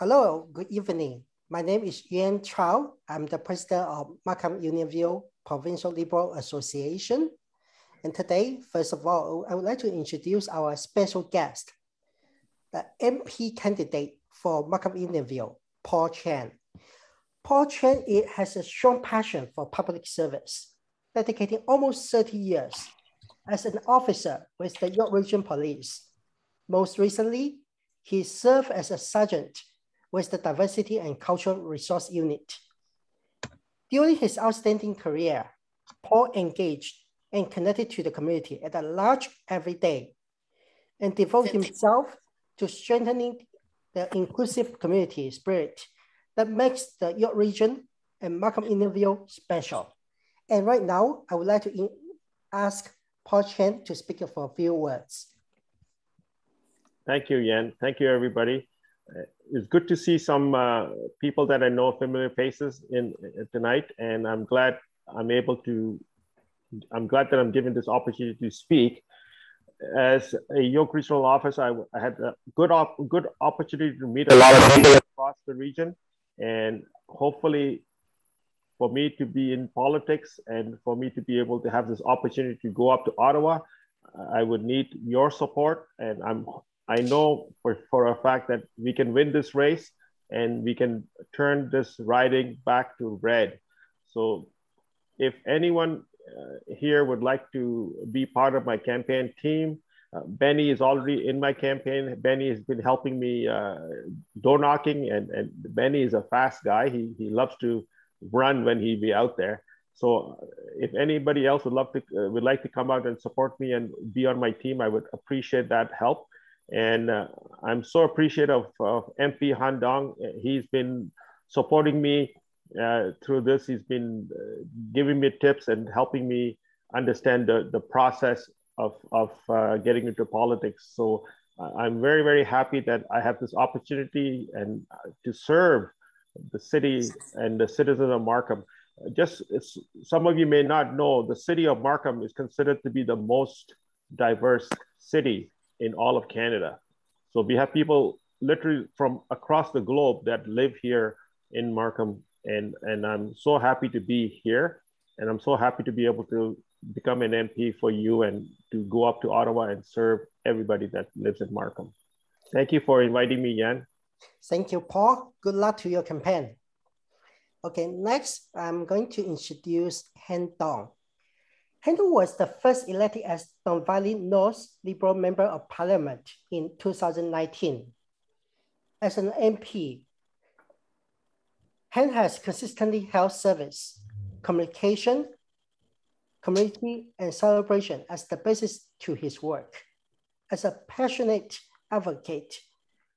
Hello, good evening. My name is Yuan Chao. I'm the president of Markham Unionville Provincial Liberal Association. And today, first of all, I would like to introduce our special guest, the MP candidate for Markham Unionville, Paul Chan. Paul Chan has a strong passion for public service, dedicating almost 30 years as an officer with the York Region Police. Most recently, he served as a sergeant with the Diversity and Cultural Resource Unit. During his outstanding career, Paul engaged and connected to the community at a large every day and devoted himself to strengthening the inclusive community spirit that makes the York Region and Markham Unionville special. And right now, I would like to ask Paul Chan to speak for a few words. Thank you, Yan. Thank you, everybody. It's good to see some people that I know, familiar faces tonight, and I'm glad that I'm given this opportunity to speak. As a York Regional Officer, I had a good opportunity to meet a lot of people across the region, and hopefully for me to be in politics and for me to be able to have this opportunity to go up to Ottawa, I would need your support, and I know for a fact that we can win this race and we can turn this riding back to red. So if anyone here would like to be part of my campaign team, Benny is already in my campaign. Benny has been helping me door knocking, and Benny is a fast guy. He loves to run when he be out there. So if anybody else would like to come out and support me and be on my team, I would appreciate that help. And I'm so appreciative of MP Han Dong. He's been supporting me through this. He's been giving me tips and helping me understand the process of getting into politics. So I'm very, very happy that I have this opportunity and to serve the city and the citizens of Markham. Some of you may not know, the city of Markham is considered to be the most diverse city in all of Canada. So we have people literally from across the globe that live here in Markham, and I'm so happy to be here, and I'm so happy to be able to become an MP for you and to go up to Ottawa and serve everybody that lives in Markham. Thank you for inviting me, Yan. Thank you, Paul. Good luck to your campaign. Okay, next, I'm going to introduce Han Dong. Han Dong was the first elected as Don Valley North Liberal Member of Parliament in 2019. As an MP, Han has consistently held service, communication, community, and celebration as the basis to his work. As a passionate advocate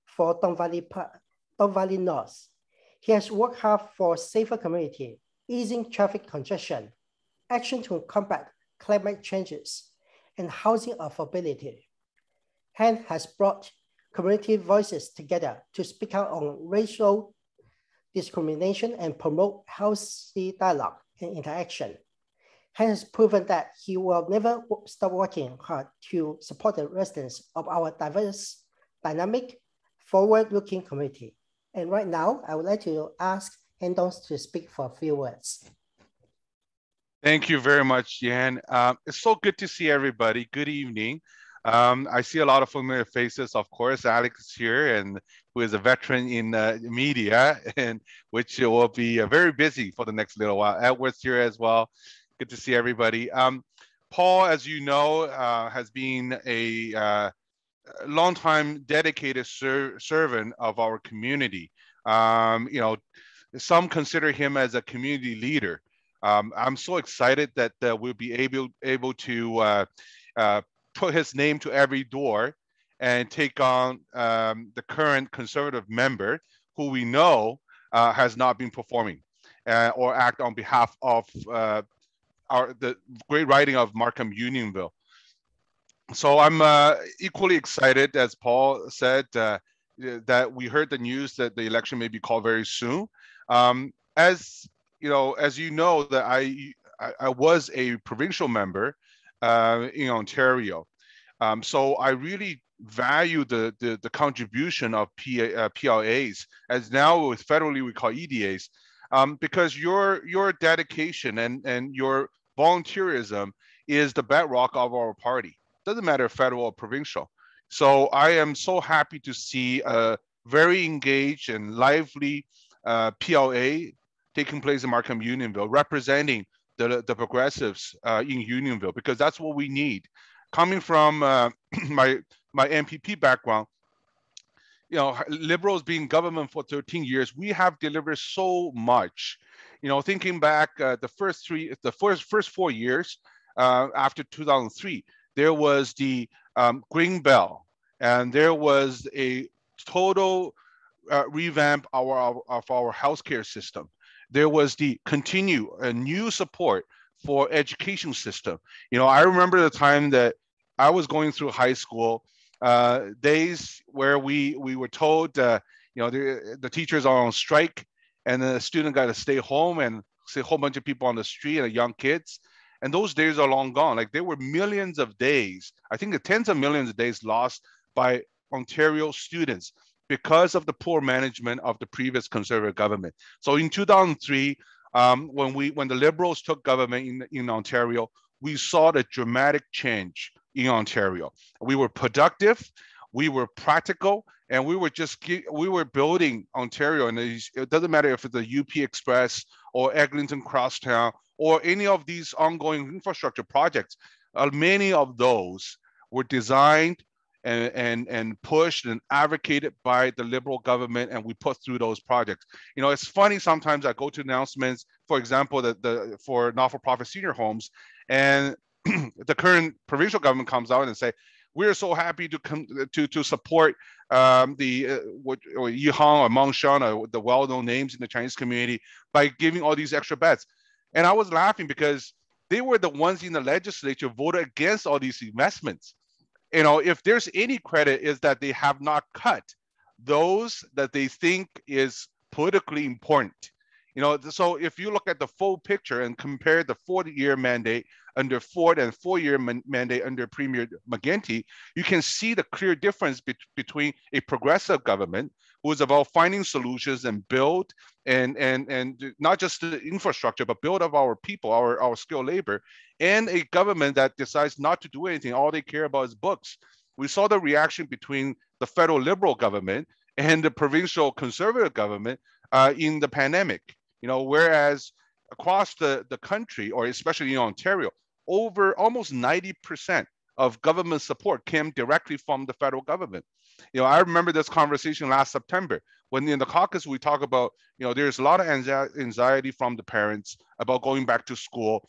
for Don Valley North, he has worked hard for safer community, easing traffic congestion, action to combat climate changes, and housing affordability. Han has brought community voices together to speak out on racial discrimination and promote healthy dialogue and interaction. Han has proven that he will never stop working hard to support the residents of our diverse, dynamic, forward-looking community. And right now, I would like to ask Han Dong to speak for a few words. Thank you very much, Yan. It's so good to see everybody. Good evening. I see a lot of familiar faces. Of course, Alex is here, and who is a veteran in media, and which will be very busy for the next little while. Edward's here as well. Good to see everybody. Paul, as you know, has been a longtime dedicated servant of our community. You know, some consider him as a community leader. I'm so excited that we'll be able to put his name to every door and take on the current Conservative member who we know has not been performing or act on behalf of the great riding of Markham Unionville. So I'm equally excited, as Paul said, that we heard the news that the election may be called very soon. As you know, that I was a provincial member in Ontario. So I really value the contribution of PLAs, as now with federally we call EDAs, because your dedication and your volunteerism is the bedrock of our party. Doesn't matter federal or provincial. So I am so happy to see a very engaged and lively PLA taking place in Markham Unionville, representing the progressives in Unionville, because that's what we need. Coming from my MPP background, you know, Liberals being government for 13 years, we have delivered so much. You know, thinking back, the first 4 years after 2003, there was the Green Bell, and there was a total revamp of our healthcare system. There was the new support for education system. You know, I remember the time that I was going through high school, days where we were told, you know, the teachers are on strike, and the student got to stay home, and see a whole bunch of people on the street and young kids. And those days are long gone. Like, there were millions of days, I think the tens of millions of days lost by Ontario students because of the poor management of the previous Conservative government. So in 2003, when the Liberals took government in Ontario, we saw the dramatic change in Ontario. We were productive, we were practical, and we were building Ontario. And it doesn't matter if it's the UP Express or Eglinton Crosstown or any of these ongoing infrastructure projects. Many of those were designed and pushed and advocated by the Liberal government, and we put through those projects. You know, it's funny, sometimes I go to announcements, for example, for not-for-profit senior homes, and the current provincial government comes out and say, we're so happy to support Yihang or Mongshan, or the well-known names in the Chinese community, by giving all these extra beds. And I was laughing because they were the ones in the legislature voted against all these investments. You know, if there's any credit, is that they have not cut those that they think is politically important. You know, so if you look at the full picture and compare the 40-year mandate under Ford and 4-year mandate under Premier McGuinty, you can see the clear difference between a progressive government who is about finding solutions and build and not just the infrastructure, but build up our people, our skilled labor, and a government that decides not to do anything. All they care about is books. We saw the reaction between the federal Liberal government and the provincial Conservative government in the pandemic. You know, whereas across the country, or especially in Ontario, over almost 90% of government support came directly from the federal government. You know, I remember this conversation last September when in the caucus we talk about, you know, there's a lot of anxiety from the parents about going back to school.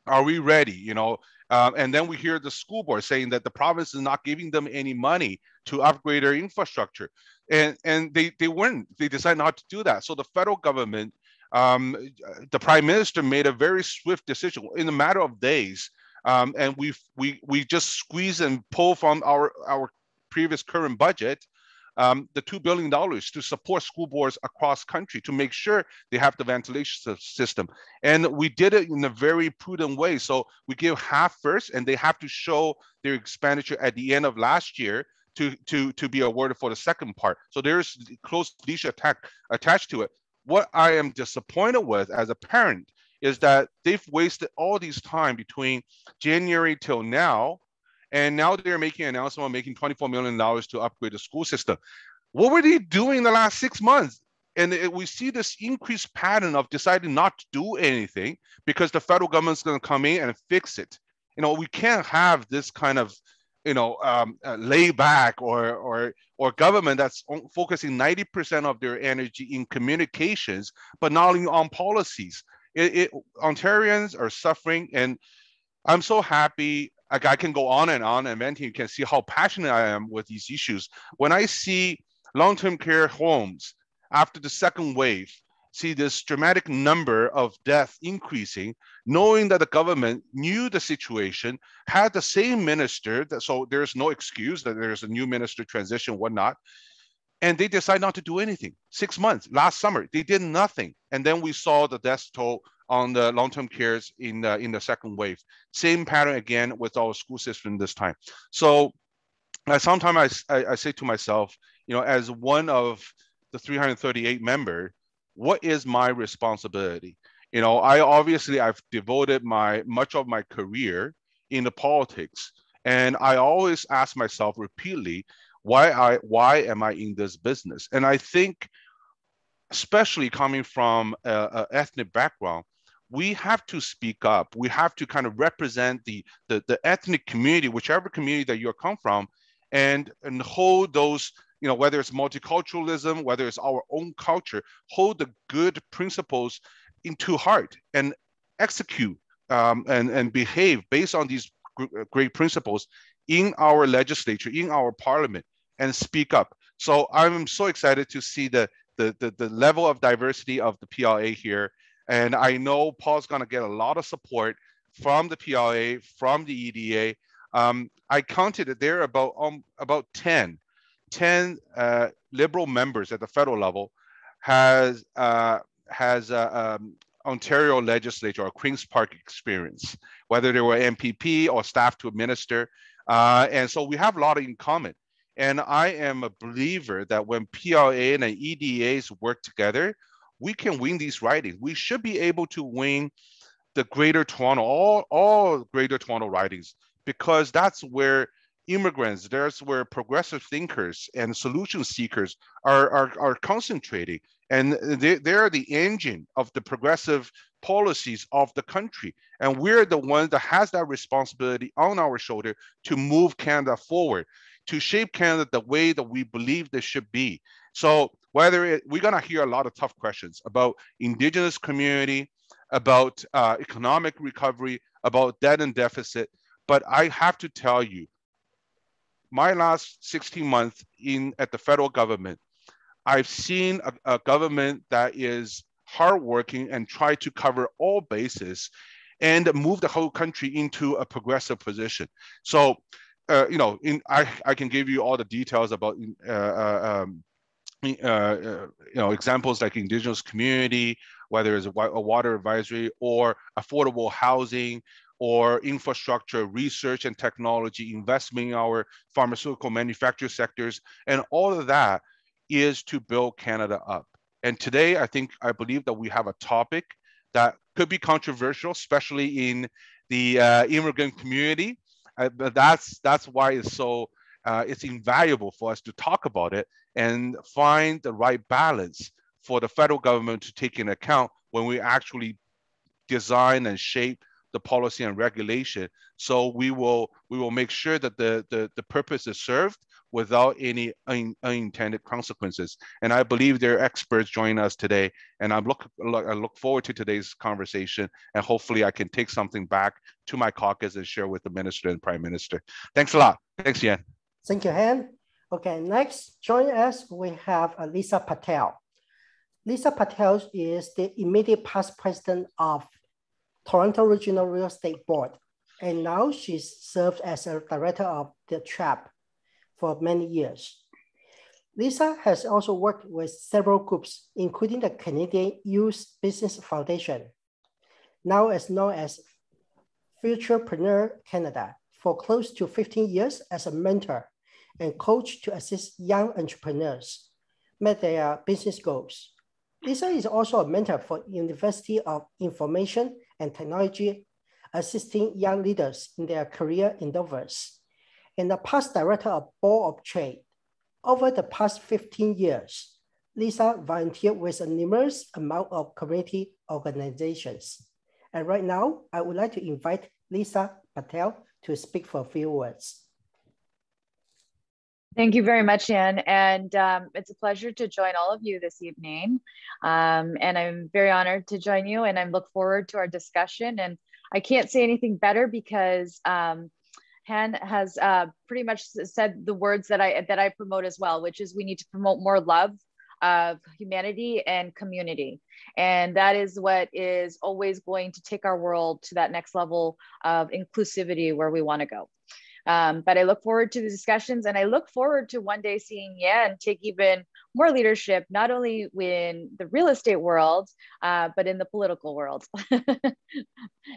Are we ready? You know, and then we hear the school board saying that the province is not giving them any money to upgrade their infrastructure, and they weren't. They decided not to do that. So the federal government, the prime minister made a very swift decision in a matter of days, and we just squeeze and pull from our previous current budget the $2 billion to support school boards across country to make sure they have the ventilation system. And we did it in a very prudent way. So we give half first, and they have to show their expenditure at the end of last year to be awarded for the second part. So there's close leash attached to it. What I am disappointed with as a parent is that they've wasted all this time between January till now, and now they're making an announcement of making $24 million to upgrade the school system. What were they doing the last 6 months? And we see this increased pattern of deciding not to do anything because the federal government's going to come in and fix it. You know, we can't have this kind of, you know, lay back or government that's focusing 90% of their energy in communications, but not only on policies. Ontarians are suffering, and I'm so happy. I can go on, and Manting, you can see how passionate I am with these issues. When I see long-term care homes after the second wave, see this dramatic number of deaths increasing, knowing that the government knew the situation, had the same minister, so there's no excuse that there's a new minister transition, whatnot, and they decide not to do anything. 6 months, last summer, they did nothing. And then we saw the death toll on the long-term cares in the second wave. Same pattern again with our school system this time. So sometimes I say to myself, you know, as one of the 338 member, what is my responsibility? You know, I've devoted much of my career in the politics, and I always ask myself repeatedly, why am I in this business? And I think, especially coming from a ethnic background, we have to speak up. We have to kind of represent the ethnic community, whichever community that you come from, and hold those, you know, whether it's multiculturalism, whether it's our own culture, hold the good principles into heart and execute and behave based on these great principles in our legislature, in our parliament, and speak up. So I'm so excited to see the level of diversity of the PLA here. And I know Paul's going to get a lot of support from the PLA, from the EDA. I counted that there are about 10 liberal members at the federal level has Ontario legislature or Queen's Park experience, whether they were MPP or staff to administer. And so we have a lot in common. And I am a believer that when PLA and EDAs work together, we can win these ridings. We should be able to win the Greater Toronto, all Greater Toronto ridings, because that's where immigrants, there's where progressive thinkers and solution seekers are concentrating. And they're the engine of the progressive policies of the country. And we're the one that has that responsibility on our shoulder to move Canada forward, to shape Canada the way that we believe they should be. So we're gonna hear a lot of tough questions about Indigenous community, about economic recovery, about debt and deficit. But I have to tell you, my last 16 months at the federal government, I've seen a government that is hardworking and try to cover all bases and move the whole country into a progressive position. So, you know, I can give you all the details about you know, examples like Indigenous community, whether it's a water advisory or affordable housing or infrastructure, research and technology, investment in our pharmaceutical manufacturing sectors, and all of that is to build Canada up. And today, I believe that we have a topic that could be controversial, especially in the immigrant community. But that's why it's so it's invaluable for us to talk about it and find the right balance for the federal government to take into account when we actually design and shape the policy and regulation. So we will make sure that the purpose is served without any unintended consequences. And I believe there are experts joining us today. And I look forward to today's conversation. And hopefully I can take something back to my caucus and share with the minister and prime minister. Thanks a lot. Thanks, Yan. Thank you, Han. Okay, next, join us, we have Lisa Patel. Lisa Patel is the immediate past president of Toronto Regional Real Estate Board, and now she's served as a director of the TRAP for many years. Lisa has also worked with several groups, including the Canadian Youth Business Foundation, now as known as Futurepreneur Canada, for close to 15 years as a mentor and coach to assist young entrepreneurs meet their business goals. Lisa is also a mentor for University of Information and Technology, assisting young leaders in their career endeavors, and a past director of Board of Trade. Over the past 15 years, Lisa volunteered with a numerous amount of community organizations. And right now, I would like to invite Lisa Patel to speak for a few words. Thank you very much, Yan. And it's a pleasure to join all of you this evening. And I'm very honored to join you, and I look forward to our discussion. And I can't say anything better because Han has pretty much said the words that I promote as well, which is we need to promote more love of humanity and community. And that is what is always going to take our world to that next level of inclusivity where we want to go. But I look forward to the discussions, and I look forward to one day seeing Yan take even more leadership, not only in the real estate world, but in the political world.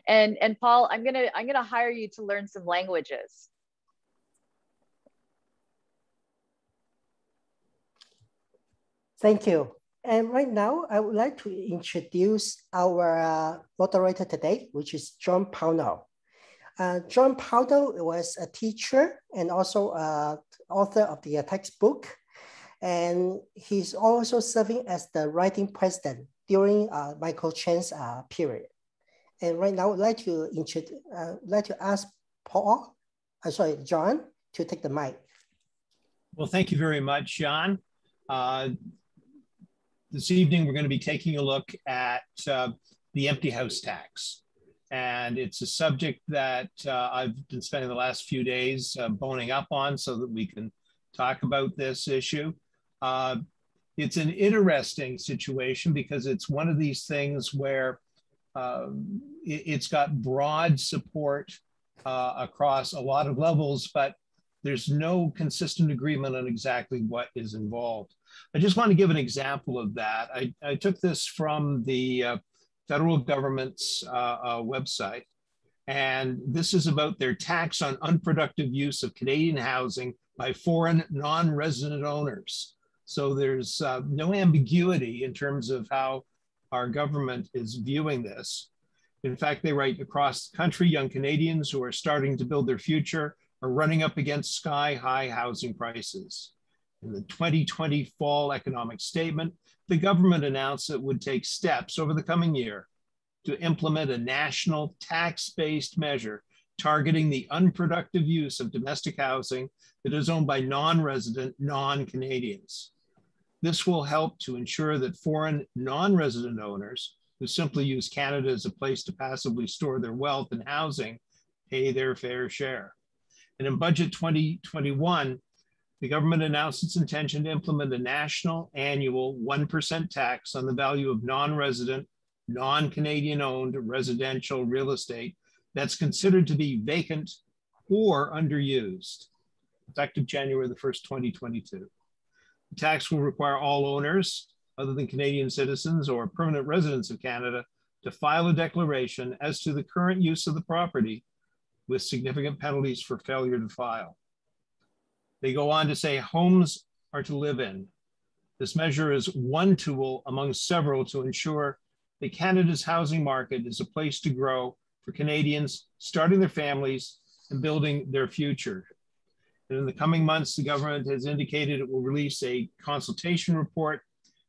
and Paul, I'm gonna hire you to learn some languages. Thank you. And right now, I would like to introduce our moderator today, which is John Pownall. John Pownall was a teacher and also author of the textbook. And he's also serving as the writing president during Michael Chen's period. And right now, I'd like to ask John, to take the mic. Well, thank you very much, John. This evening, we're going to be taking a look at the empty house tax. And it's a subject that I've been spending the last few days boning up on so that we can talk about this issue. It's an interesting situation because it's one of these things where it's got broad support across a lot of levels, but there's no consistent agreement on exactly what is involved. I just want to give an example of that. I took this from the federal government's website, and this is about their tax on unproductive use of Canadian housing by foreign non-resident owners. So there's no ambiguity in terms of how our government is viewing this. In fact, they write, across the country, young Canadians who are starting to build their future are running up against sky-high housing prices. In the 2020 fall economic statement, the government announced it would take steps over the coming year to implement a national tax-based measure targeting the unproductive use of domestic housing that is owned by non-resident, non-Canadians. This will help to ensure that foreign non-resident owners who simply use Canada as a place to passively store their wealth and housing pay their fair share. And in Budget 2021, the government announced its intention to implement a national annual 1% tax on the value of non-resident, non-Canadian owned residential real estate that's considered to be vacant or underused, effective January the 1st, 2022. The tax will require all owners, other than Canadian citizens or permanent residents of Canada, to file a declaration as to the current use of the property, with significant penalties for failure to file. They go on to say homes are to live in. This measure is one tool among several to ensure that Canada's housing market is a place to grow for Canadians starting their families and building their future. And in the coming months, the government has indicated it will release a consultation report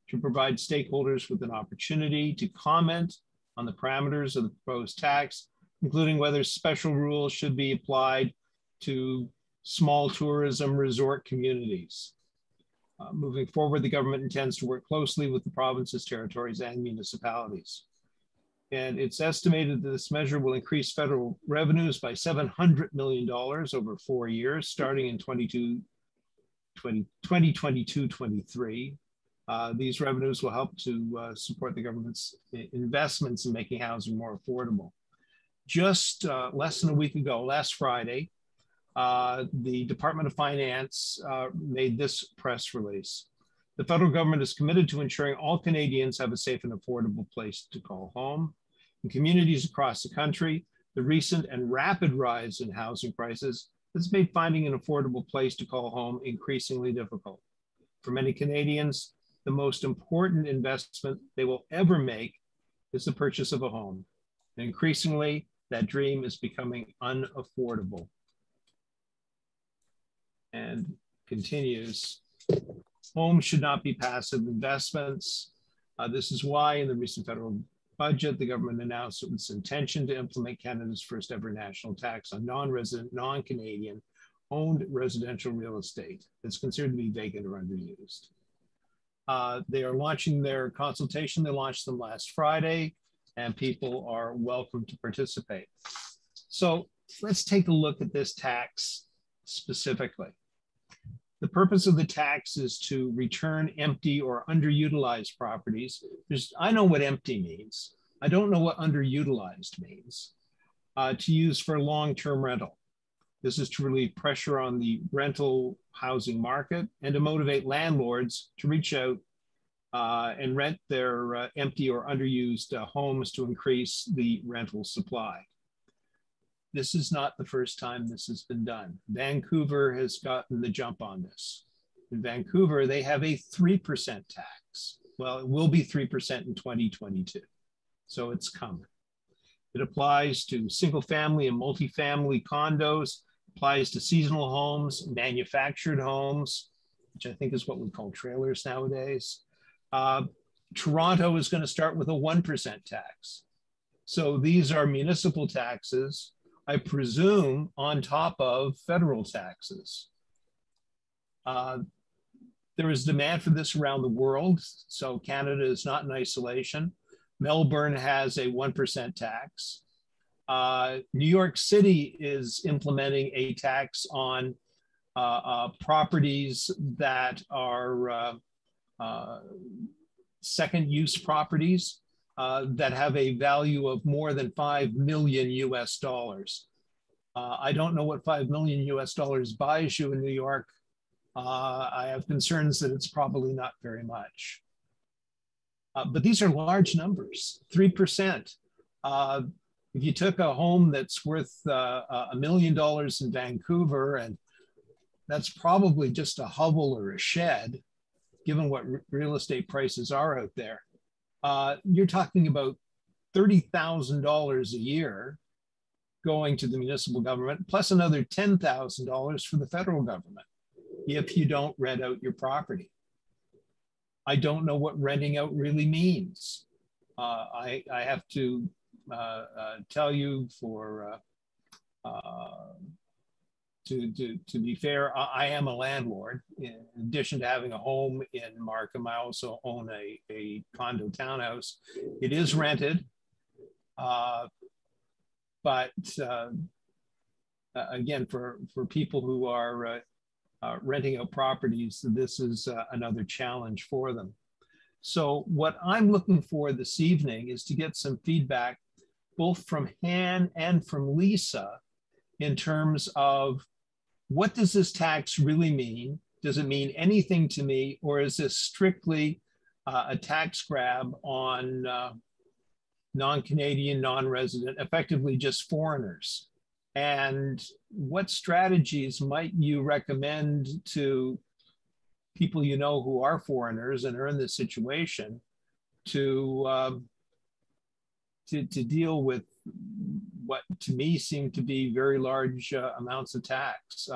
to provide stakeholders with an opportunity to comment on the parameters of the proposed tax, including whether special rules should be applied to small tourism resort communities. Moving forward, the government intends to work closely with the provinces, territories, and municipalities. And it's estimated that this measure will increase federal revenues by $700 million over 4 years, starting in 2022-23. These revenues will help to support the government's investments in making housing more affordable. Just less than a week ago, last Friday, the Department of Finance made this press release. The federal government is committed to ensuring all Canadians have a safe and affordable place to call home. In communities across the country, the recent and rapid rise in housing prices has made finding an affordable place to call home increasingly difficult. For many Canadians, the most important investment they will ever make is the purchase of a home. And increasingly, that dream is becoming unaffordable. And continues, homes should not be passive investments. This is why in the recent federal budget, the government announced its intention to implement Canada's first ever national tax on non-resident, non-Canadian owned residential real estate that's considered to be vacant or underused. They are launching their consultation. They launched them last Friday, and people are welcome to participate. So let's take a look at this tax specifically. The purpose of the tax is to return empty or underutilized properties. I know what empty means. I don't know what underutilized means. To use for long-term rental. This is to relieve pressure on the rental housing market and to motivate landlords to reach out and rent their empty or underused homes to increase the rental supply. This is not the first time this has been done. Vancouver has gotten the jump on this. In Vancouver, they have a 3% tax. Well, it will be 3% in 2022. So it's coming. It applies to single family and multifamily condos, applies to seasonal homes, manufactured homes, which I think is what we call trailers nowadays. Toronto is going to start with a 1% tax. So these are municipal taxes, I presume, on top of federal taxes. There is demand for this around the world. So Canada is not in isolation. Melbourne has a 1% tax. New York City is implementing a tax on properties that are second use properties that have a value of more than 5 million US dollars. I don't know what 5 million US dollars buys you in New York. I have concerns that it's probably not very much. But these are large numbers, 3%. If you took a home that's worth $1 million in Vancouver, and that's probably just a hovel or a shed, given what real estate prices are out there, you're talking about $30,000 a year going to the municipal government, plus another $10,000 for the federal government if you don't rent out your property. I don't know what renting out really means. I have to tell you, to be fair, I am a landlord. In addition to having a home in Markham, I also own a condo townhouse. It is rented, but again, for people who are renting out properties, this is another challenge for them. So what I'm looking for this evening is to get some feedback, both from Han and from Lisa, in terms of what does this tax really mean? Does it mean anything to me, or is this strictly a tax grab on non-Canadian, non-resident, effectively just foreigners? And what strategies might you recommend to people you know who are foreigners and are in this situation to deal with what to me seem to be very large amounts of tax?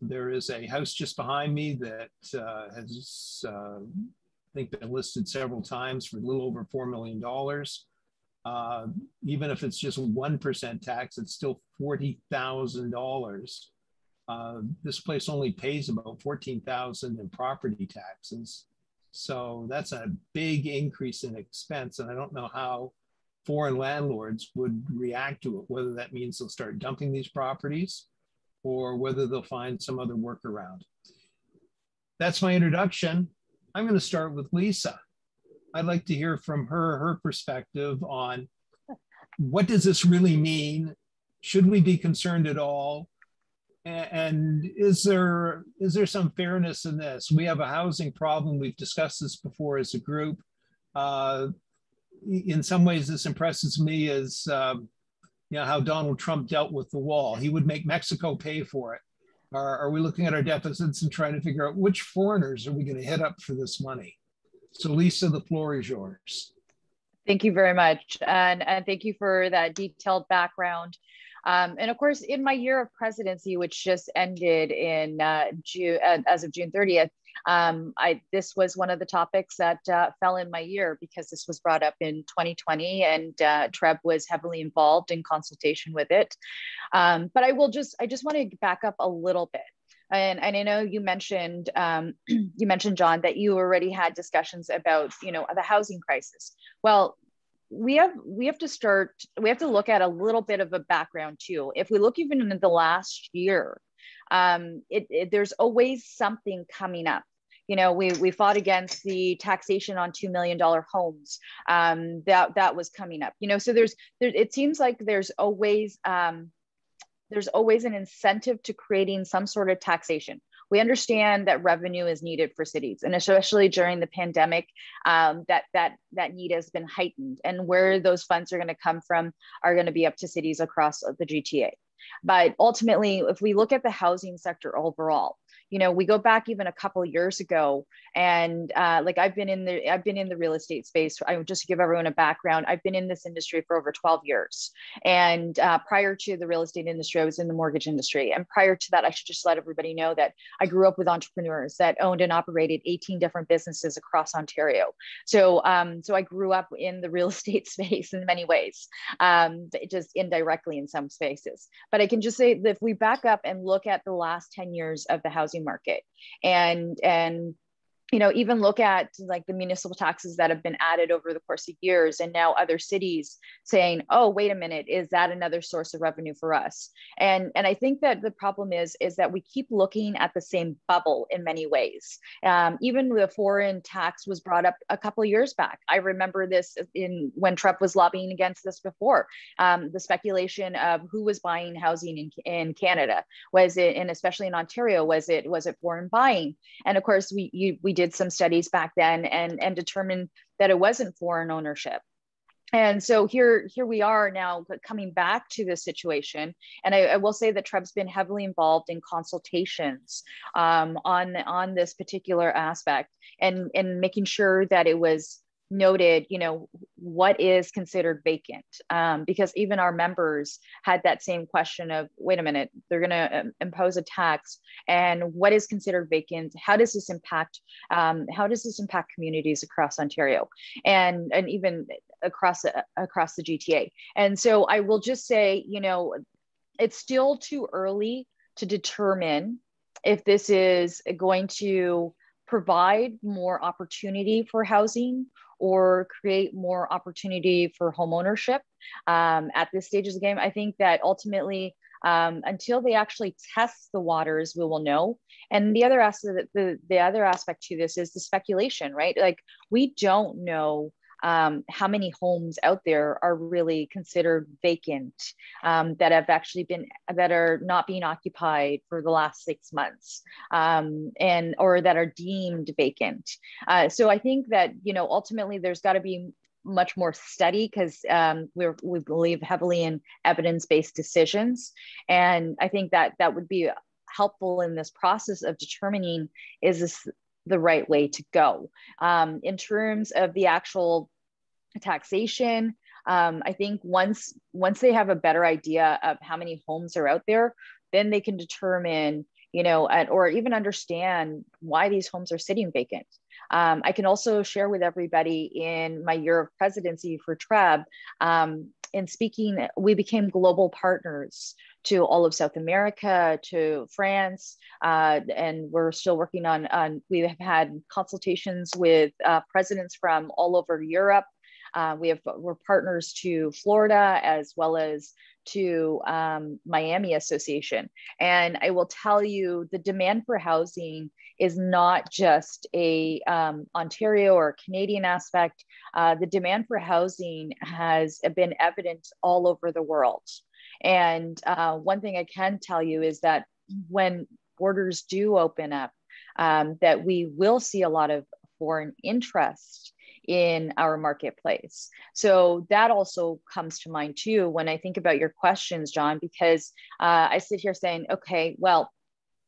There is a house just behind me that has, I think, been listed several times for a little over $4 million. Even if it's just 1% tax, it's still $40,000. This place only pays about $14,000 in property taxes. So that's a big increase in expense. And I don't know how foreign landlords would react to it, whether that means they'll start dumping these properties or whether they'll find some other workaround. That's my introduction. I'm going to start with Lisa. I'd like to hear from her perspective on what does this really mean? Should we be concerned at all? And is there some fairness in this? We have a housing problem. We've discussed this before as a group. In some ways, this impresses me as how Donald Trump dealt with the wall. He would make Mexico pay for it. Are we looking at our deficits and trying to figure out which foreigners are we going to hit up for this money? So Lisa, the floor is yours. Thank you very much. And thank you for that detailed background. And of course, in my year of presidency, which just ended in June, as of June 30th, this was one of the topics that fell in my year because this was brought up in 2020 and TREB was heavily involved in consultation with it. But I just want to back up a little bit. And I know you mentioned, John, that you already had discussions about, the housing crisis. Well, we have to look at a little bit of a background too. If we look even in the last year, there's always something coming up. We fought against the taxation on $2 million homes. That was coming up. So it seems like there's always an incentive to creating some sort of taxation. We understand that revenue is needed for cities, and especially during the pandemic, that need has been heightened. And where those funds are going to come from are going to be up to cities across the GTA. But ultimately, if we look at the housing sector overall, you know, we go back even a couple of years ago, and like I've been in the real estate space. Just to give everyone a background, I've been in this industry for over 12 years. And prior to the real estate industry, I was in the mortgage industry. And prior to that, I should just let everybody know that I grew up with entrepreneurs that owned and operated 18 different businesses across Ontario. So, so I grew up in the real estate space in many ways, just indirectly in some spaces. But I can just say that if we back up and look at the last 10 years of the housing market, and you know, even look at like the municipal taxes that have been added over the course of years, and now other cities saying, oh, wait a minute, is that another source of revenue for us? And I think that the problem is that we keep looking at the same bubble in many ways. Even the foreign tax was brought up a couple of years back. I remember this when Trump was lobbying against this before. The speculation of who was buying housing in Canada. Was it, and especially in Ontario, was it foreign buying? And of course, we did some studies back then and determined that it wasn't foreign ownership. And so here we are now coming back to this situation. And I will say that TREB's been heavily involved in consultations on this particular aspect, and making sure that it was noted, you know, what is considered vacant, because even our members had that same question of, wait a minute, they're going to impose a tax, and what is considered vacant? How does this impact communities across Ontario, and even across the GTA? And so I will just say, you know, it's still too early to determine if this is going to provide more opportunity for housing or create more opportunity for homeownership at this stage of the game. I think that ultimately, until they actually test the waters, we will know. And the other aspect, the other aspect to this is the speculation, right? Like, we don't know how many homes out there are really considered vacant, that have actually that are not being occupied for the last 6 months, or that are deemed vacant. So I think that, you know, ultimately there's got to be much more study, because we believe heavily in evidence-based decisions. And I think that would be helpful in this process of determining, is this the right way to go? In terms of the actual taxation, I think once they have a better idea of how many homes are out there, then they can determine, you know, or even understand why these homes are sitting vacant. I can also share with everybody, in my year of presidency for TREB, in speaking, we became global partners to all of South America, to France, and we're still working on we have had consultations with presidents from all over Europe. We're partners to Florida, as well as to Miami Association. And I will tell you, the demand for housing is not just a Ontario or Canadian aspect. The demand for housing has been evident all over the world. And one thing I can tell you is that when borders do open up, that we will see a lot of foreign interest in our marketplace. So that also comes to mind too when I think about your questions, John, because I sit here saying, okay, well,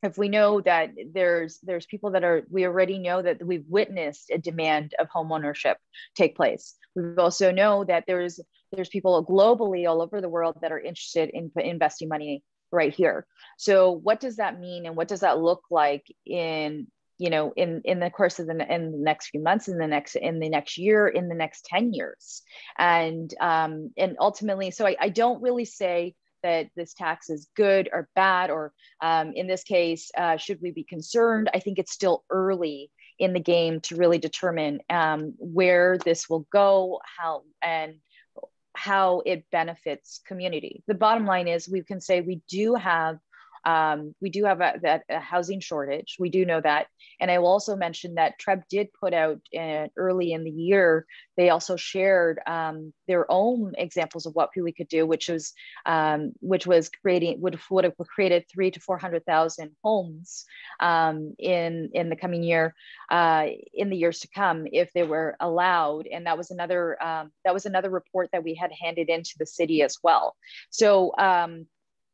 if we know that there's people that we already know that we've witnessed a demand of home ownership take place. We also know that there's people globally all over the world that are interested in investing money right here. So what does that mean, and what does that look like in the course of in the next few months, in the next year, in the next 10 years, and ultimately, so I don't really say that this tax is good or bad, or in this case, should we be concerned? I think it's still early in the game to really determine where this will go, how it benefits community. The bottom line is, we can say we do have a housing shortage. We do know that. And I will also mention that TREB did put out early in the year, they also shared their own examples of what we could do, which would have created 300,000 to 400,000 homes in the coming year, in the years to come, if they were allowed. And that was another report that we had handed into the city as well. So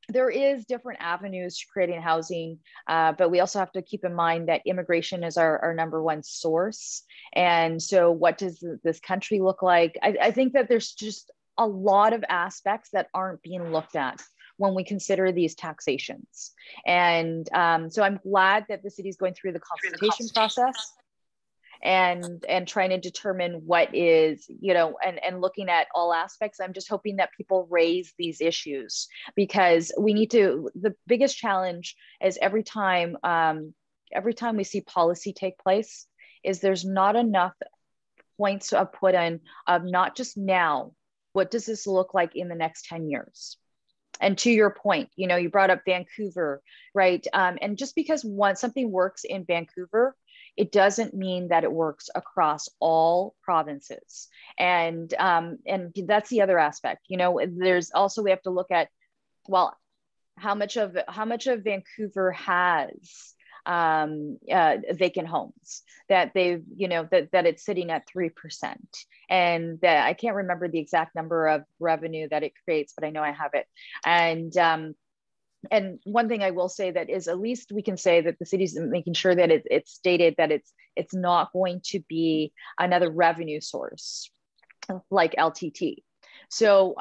there is different avenues to creating housing, but we also have to keep in mind that immigration is our number one source. And so what does this country look like? I think that there's just a lot of aspects that aren't being looked at when we consider these taxations. And so I'm glad that the city is going through the consultation process and trying to determine what is, you know, and looking at all aspects. I'm just hoping that people raise these issues, because we need to, the biggest challenge is every time we see policy take place is there's not enough points to put in of not just now, what does this look like in the next 10 years? And to your point, you know, you brought up Vancouver, right? And just because something works in Vancouver, it doesn't mean that it works across all provinces. And that's the other aspect. You know, there's also, we have to look at, well, how much of Vancouver has vacant homes, that they've, you know, that it's sitting at 3%. And that I can't remember the exact number of revenue that it creates, but I know I have it. And one thing I will say that is, at least we can say that the city's making sure that it's stated that it's not going to be another revenue source like LTT. So,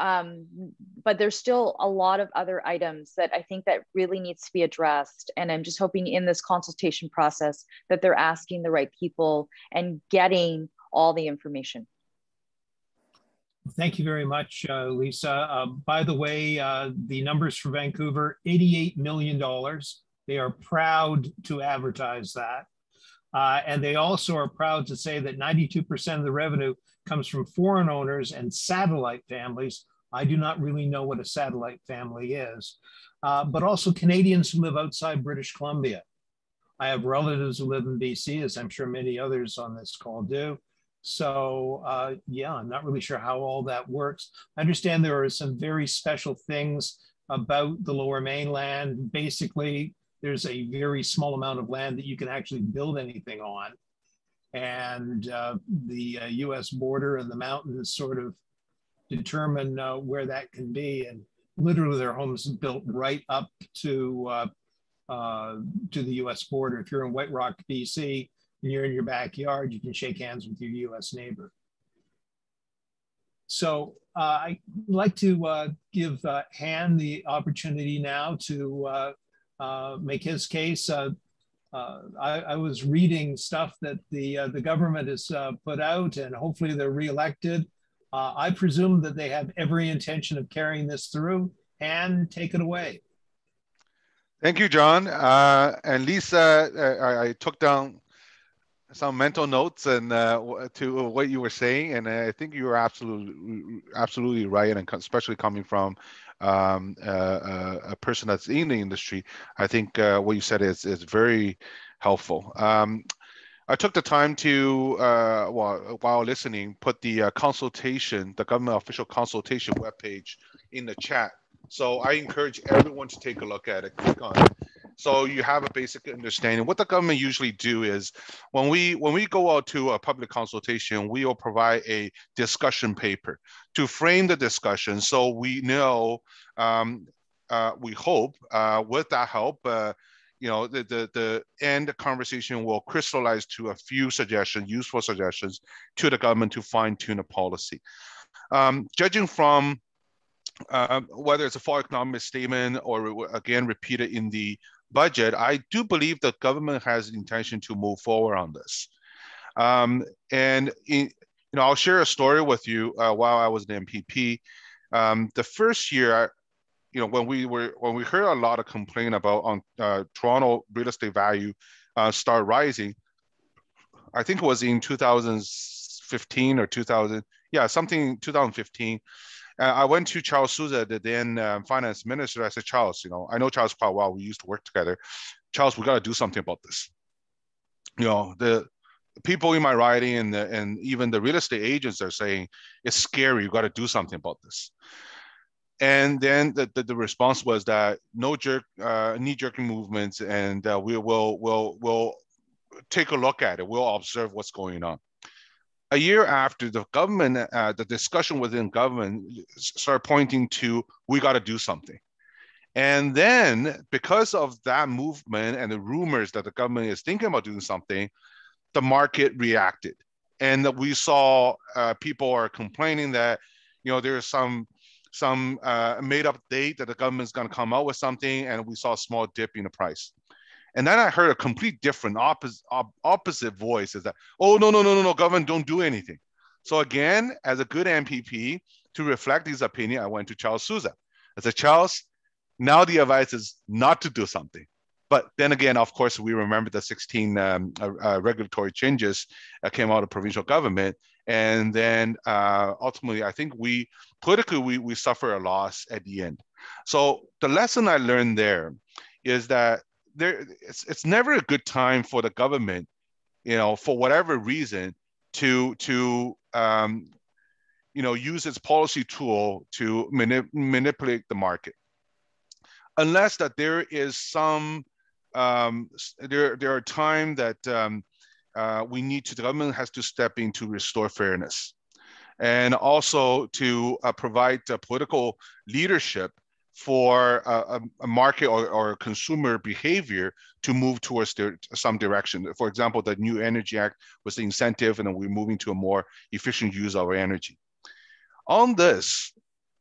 but there's still a lot of other items that I think that really needs to be addressed. And I'm just hoping in this consultation process that they're asking the right people and getting all the information. Thank you very much, Lisa. By the way, the numbers for Vancouver, $88 million. They are proud to advertise that. And they also are proud to say that 92% of the revenue comes from foreign owners and satellite families. I do not really know what a satellite family is, but also Canadians who live outside British Columbia. I have relatives who live in BC, as I'm sure many others on this call do. So yeah, I'm not really sure how all that works. I understand there are some very special things about the Lower Mainland. Basically, there's a very small amount of land that you can actually build anything on. And the US border and the mountains sort of determine where that can be. And literally their homes built right up to the US border. If you're in White Rock, BC, and you're in your backyard, you can shake hands with your US neighbor. So I'd like to give Han the opportunity now to make his case. I was reading stuff that the government has put out, and hopefully they're reelected. I presume that they have every intention of carrying this through. Han, take it away. Thank you, John. And Lisa, I took down some mental notes and to what you were saying, and I think you were absolutely right, and especially coming from a person that's in the industry. I think what you said is very helpful. I took the time to, while listening, put the consultation, the government official consultation webpage in the chat. So I encourage everyone to take a look at it, click on it. So you have a basic understanding. What the government usually do is when we go out to a public consultation, we will provide a discussion paper to frame the discussion. So we know, we hope with that help, you know, the end conversation will crystallize to a few suggestions, useful suggestions to the government to fine tune a policy. Judging from whether it's a full economic statement or again repeated in the budget, I do believe the government has the intention to move forward on this. You know, I'll share a story with you while I was an MPP. The first year, you know, when we heard a lot of complaint about Toronto real estate value start rising, I think it was in 2015 or 2015. I went to Charles Sousa, the then finance minister. I said, Charles, you know, I know Charles quite well. We used to work together. Charles, we got to do something about this. You know, the people in my riding and even the real estate agents are saying, it's scary. You got to do something about this. And then the response was that no knee-jerking movements, and we'll take a look at it. We'll observe what's going on. A year after, the government, the discussion within government started pointing to, we got to do something. And then because of that movement and the rumors that the government is thinking about doing something, the market reacted. And we saw people are complaining that, there's some made up date that the government's going to come out with something, and we saw a small dip in the price. And then I heard a complete different opposite voice is that, oh, no, government don't do anything. So again, as a good MPP, to reflect his opinion, I went to Charles Sousa. I said, Charles, now the advice is not to do something. But then again, of course, we remember the 16 regulatory changes that came out of provincial government. And then ultimately, I think politically, we suffer a loss at the end. So the lesson I learned there is that it's never a good time for the government, for whatever reason, to use its policy tool to manipulate the market, unless that there is some there are times that the government has to step in to restore fairness, and also to provide political leadership for a market or consumer behavior to move towards some direction. For example, the New Energy Act was the incentive, and then we're moving to a more efficient use of our energy. On this,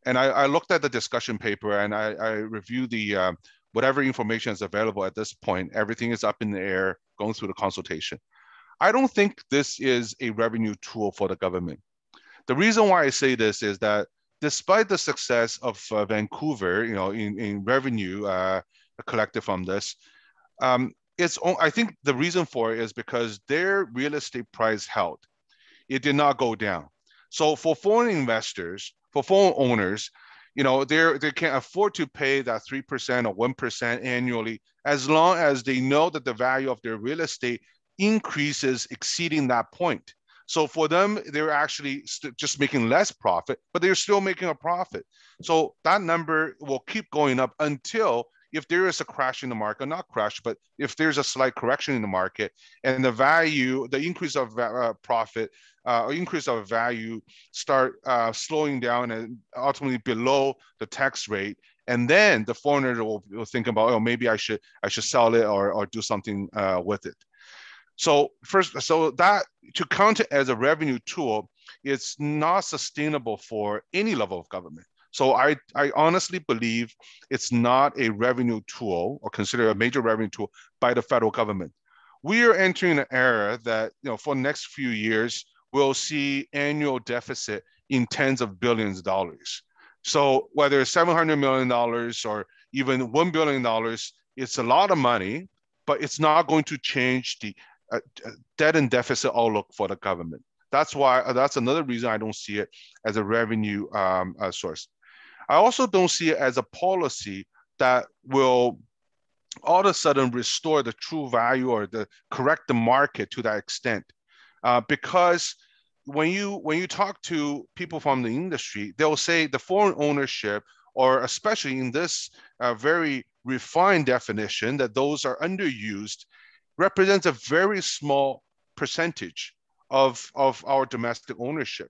and I looked at the discussion paper, and I reviewed the whatever information is available at this point. Everything is up in the air, going through the consultation. I don't think this is a revenue tool for the government. The reason why I say this is that despite the success of Vancouver, in revenue collected from this, I think the reason for it is because their real estate price held. It did not go down. So for foreign investors, for foreign owners, they can afford to pay that 3% or 1% annually, as long as they know that the value of their real estate increases exceeding that point. So for them, they're actually just making less profit, but they're still making a profit. So that number will keep going up until, if there is a crash in the market, not crash, but if there's a slight correction in the market and the increase of profit, increase of value start slowing down and ultimately below the tax rate, and then the foreigner will think about, oh, maybe I should sell it or do something with it. So that to count it as a revenue tool, it's not sustainable for any level of government. So I honestly believe it's not a revenue tool, or consider a major revenue tool by the federal government. We are entering an era that, for the next few years, we'll see annual deficit in tens of billions of dollars. So whether it's $700 million or even $1 billion, it's a lot of money, but it's not going to change the debt and deficit outlook for the government. That's another reason I don't see it as a revenue source. I also don't see it as a policy that will all of a sudden restore the true value or correct the market to that extent. Because when you talk to people from the industry, they'll say the foreign ownership, or especially in this very refined definition, that those are underused, represents a very small percentage of our domestic ownership.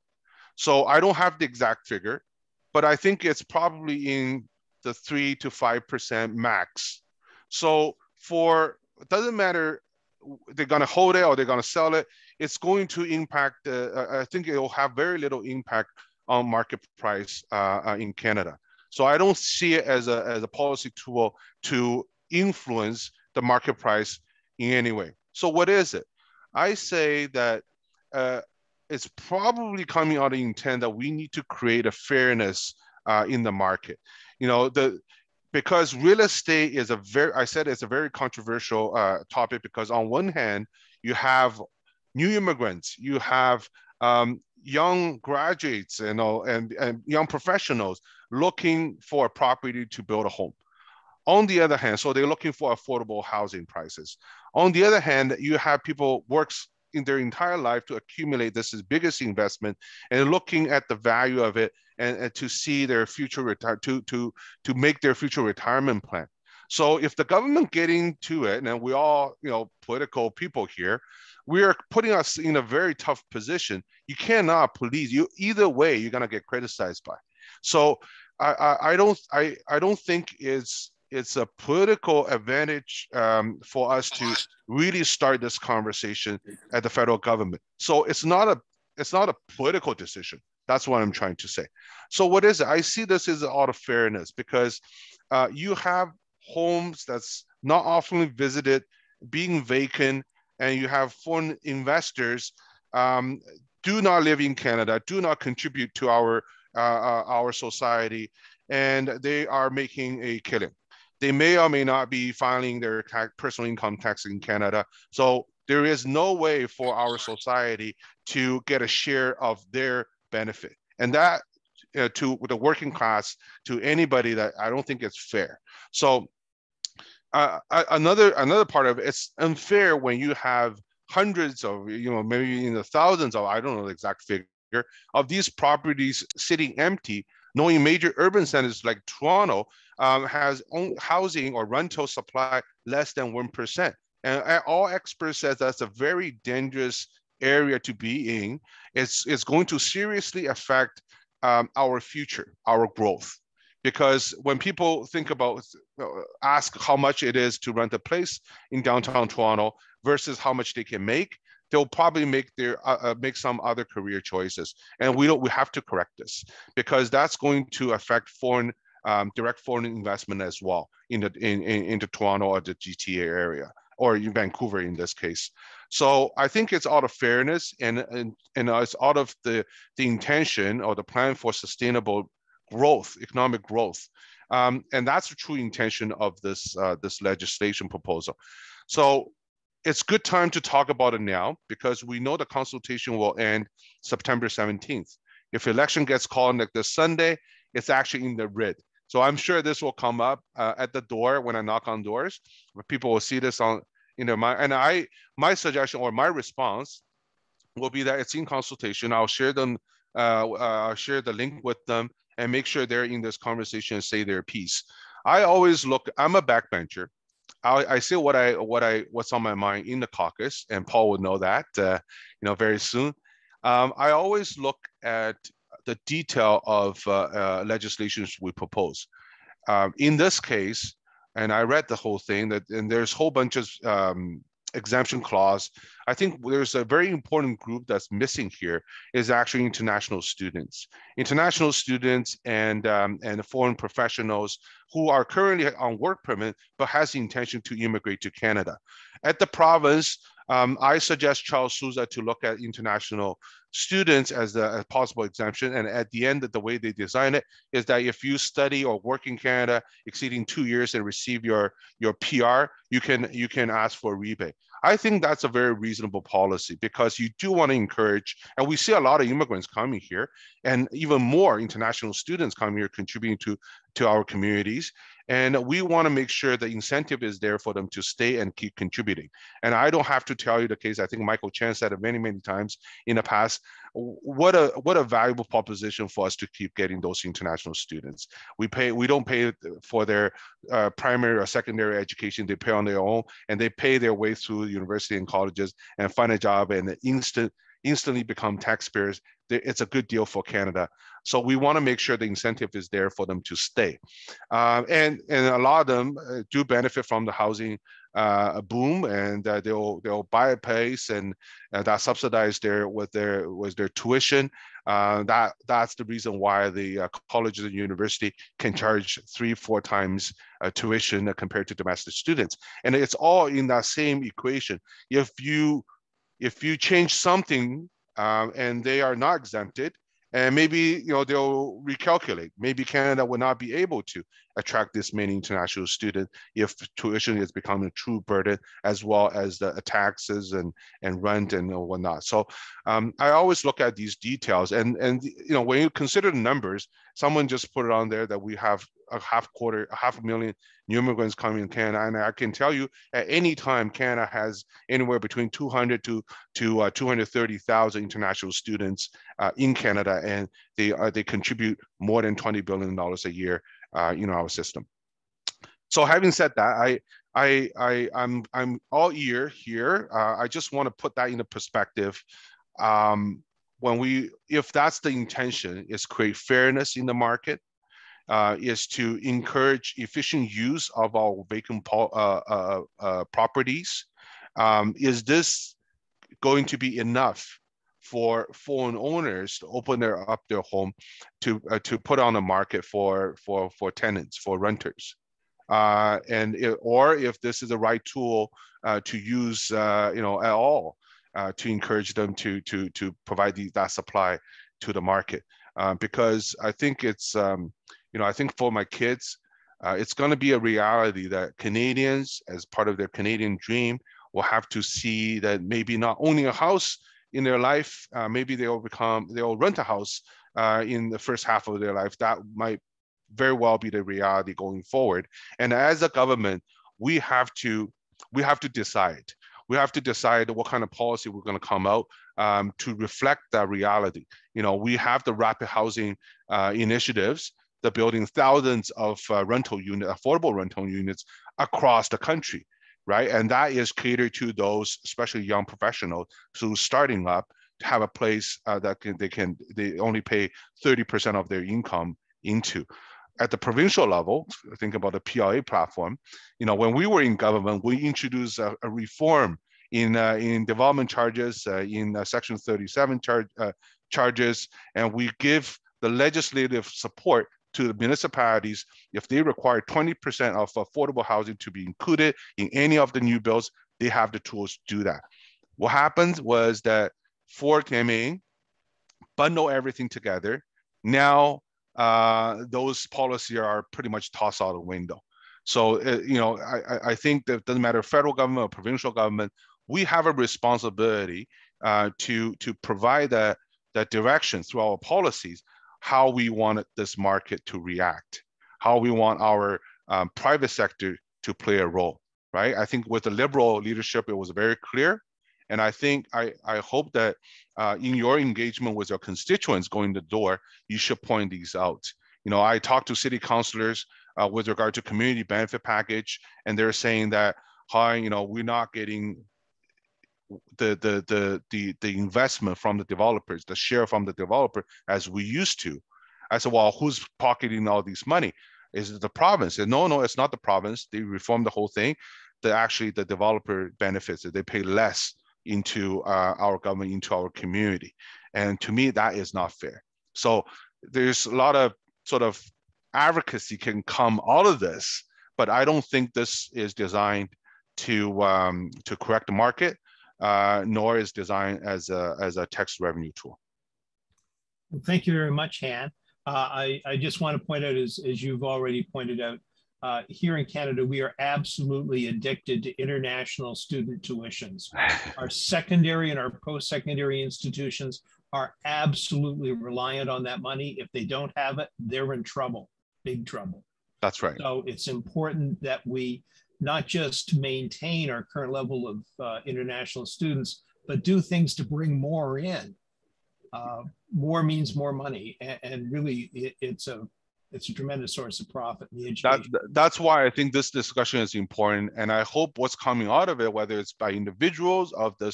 So I don't have the exact figure, but I think it's probably in the 3 to 5% max. So it doesn't matter, they're going to hold it or they're going to sell it. It's going to impact, I think it will have very little impact on market price in Canada. So I don't see it as a policy tool to influence the market price in any way. So what is it? I say that it's probably coming out of the intent that we need to create a fairness in the market. Because real estate is it's a very controversial topic, because on one hand, you have new immigrants, you have young graduates, and young professionals looking for a property to build a home. On the other hand, so they're looking for affordable housing prices. On the other hand, you have people works in their entire life to accumulate this biggest investment and looking at the value of it and to see their future to make their future retirement plan. So if the government get into it, and we all, political people here, we are putting us in a very tough position. You cannot police you either way. You're gonna get criticized by. So I don't think it's it's a political advantage for us to really start this conversation at the federal government. So it's not a political decision. That's what I'm trying to say. So what is it? I see this as out of fairness because you have homes that's not often visited, being vacant, and you have foreign investors do not live in Canada, do not contribute to our society, and they are making a killing. They may or may not be filing their personal income tax in Canada. So there is no way for our society to get a share of their benefit. And that to the working class, to anybody, that I don't think it's fair. So another part of it's unfair when you have hundreds of, maybe in the thousands of, I don't know the exact figure, of these properties sitting empty, knowing major urban centers like Toronto has housing or rental supply less than 1%. And all experts says that's a very dangerous area to be in. It's going to seriously affect our future, our growth. Because when people think about, ask how much it is to rent a place in downtown Toronto versus how much they can make, they'll probably make some other career choices. And we have to correct this, because that's going to affect direct foreign investment as well into Toronto or the GTA area, or in Vancouver in this case. So I think it's out of fairness and it's out of the intention or the plan for sustainable growth, economic growth. And that's the true intention of this legislation proposal. So it's good time to talk about it now, because we know the consultation will end September 17th. If election gets called like this Sunday, it's actually in the writ. So I'm sure this will come up at the door when I knock on doors. People will see this on, my suggestion or my response will be that it's in consultation. I'll share them, I'll share the link with them and make sure they're in this conversation and say their piece. I always look, I'm a backbencher. I say what's on my mind in the caucus, and Paul would know that, very soon. I always look at the detail of legislations we propose. In this case, and I read the whole thing, and there's a whole bunch of exemption clause. I think there's a very important group that's missing here is actually international students. International students and foreign professionals who are currently on work permit but has the intention to immigrate to Canada. At the province, I suggest Charles Sousa to look at international students as a possible exemption. And at the end, the way they design it is that if you study or work in Canada exceeding 2 years and receive your PR, you can ask for a rebate. I think that's a very reasonable policy, because you do want to encourage, and we see a lot of immigrants coming here, and even more international students coming here contributing to our communities. And we want to make sure the incentive is there for them to stay and keep contributing. And I don't have to tell you the case. I think Michael Chan said it many, many times in the past. What a valuable proposition for us to keep getting those international students. We don't pay for their primary or secondary education. They pay on their own, and they pay their way through university and colleges and find a job and instantly become taxpayers. It's a good deal for Canada. So we want to make sure the incentive is there for them to stay. And a lot of them do benefit from the housing boom, and they'll buy a place, and that subsidized their tuition. That's the reason why the colleges and university can charge 3-4 times tuition compared to domestic students. And it's all in that same equation. If you change something and they are not exempted, and maybe they'll recalculate. Maybe Canada will not be able to attract this many international students if tuition is becoming a true burden, as well as the taxes and rent and whatnot. So I always look at these details, and when you consider the numbers, someone just put it on there that we have a half a million new immigrants coming in Canada, and I can tell you at any time Canada has anywhere between 200 to 230,000 international students in Canada, and they contribute more than $20 billion a year in our system. So having said that, I'm all ear here. I just want to put that into perspective. If that's the intention, is create fairness in the market, is to encourage efficient use of our vacant properties. Is this going to be enough for foreign owners to open up their home to put on the market for tenants, for renters? Or if this is the right tool to use, at all, to encourage them to provide that supply to the market. Because I think it's, I think for my kids, it's going to be a reality that Canadians, as part of their Canadian dream, will have to see that maybe not owning a house in their life, maybe they'll rent a house in the first half of their life. That might very well be the reality going forward. And as a government, we have to decide. We have to decide what kind of policy we're going to come out to reflect that reality. We have the rapid housing initiatives, the building thousands of affordable rental units across the country, right? And that is catered to those, especially young professionals who starting up, to have a place that they only pay 30% of their income into. At the provincial level, think about the PLA platform. When we were in government, we introduced a reform in development charges, in Section 37 charges, and we give the legislative support to the municipalities. If they require 20% of affordable housing to be included in any of the new bills, they have the tools to do that. What happened was that Ford came in, bundle everything together. Now, those policies are pretty much tossed out the window. So, I think that it doesn't matter federal government or provincial government, we have a responsibility to provide that direction through our policies, how we want this market to react, how we want our private sector to play a role, right? I think with the Liberal leadership, it was very clear. And I think, I hope that in your engagement with your constituents going to the door, you should point these out. I talked to city councilors with regard to community benefit package, and they're saying that, we're not getting the investment from the developers, the share from the developer as we used to. I said, well, who's pocketing all this money? Is it the province? And no, it's not the province. They reformed the whole thing. Actually, the developer benefits, they pay less into our government, into our community. And to me, that is not fair. So there's a lot of sort of advocacy can come out of this, but I don't think this is designed to correct the market, nor is designed as a tax revenue tool. Well, thank you very much, Han. I just want to point out, as you've already pointed out, here in Canada, we are absolutely addicted to international student tuitions. Our secondary and our post-secondary institutions are absolutely reliant on that money. If they don't have it, they're in trouble, big trouble. That's right. So it's important that we not just maintain our current level of international students, but do things to bring more in. More means more money, and really it's a tremendous source of profit in the education. That's why I think this discussion is important, and I hope what's coming out of it, whether it's by individuals of the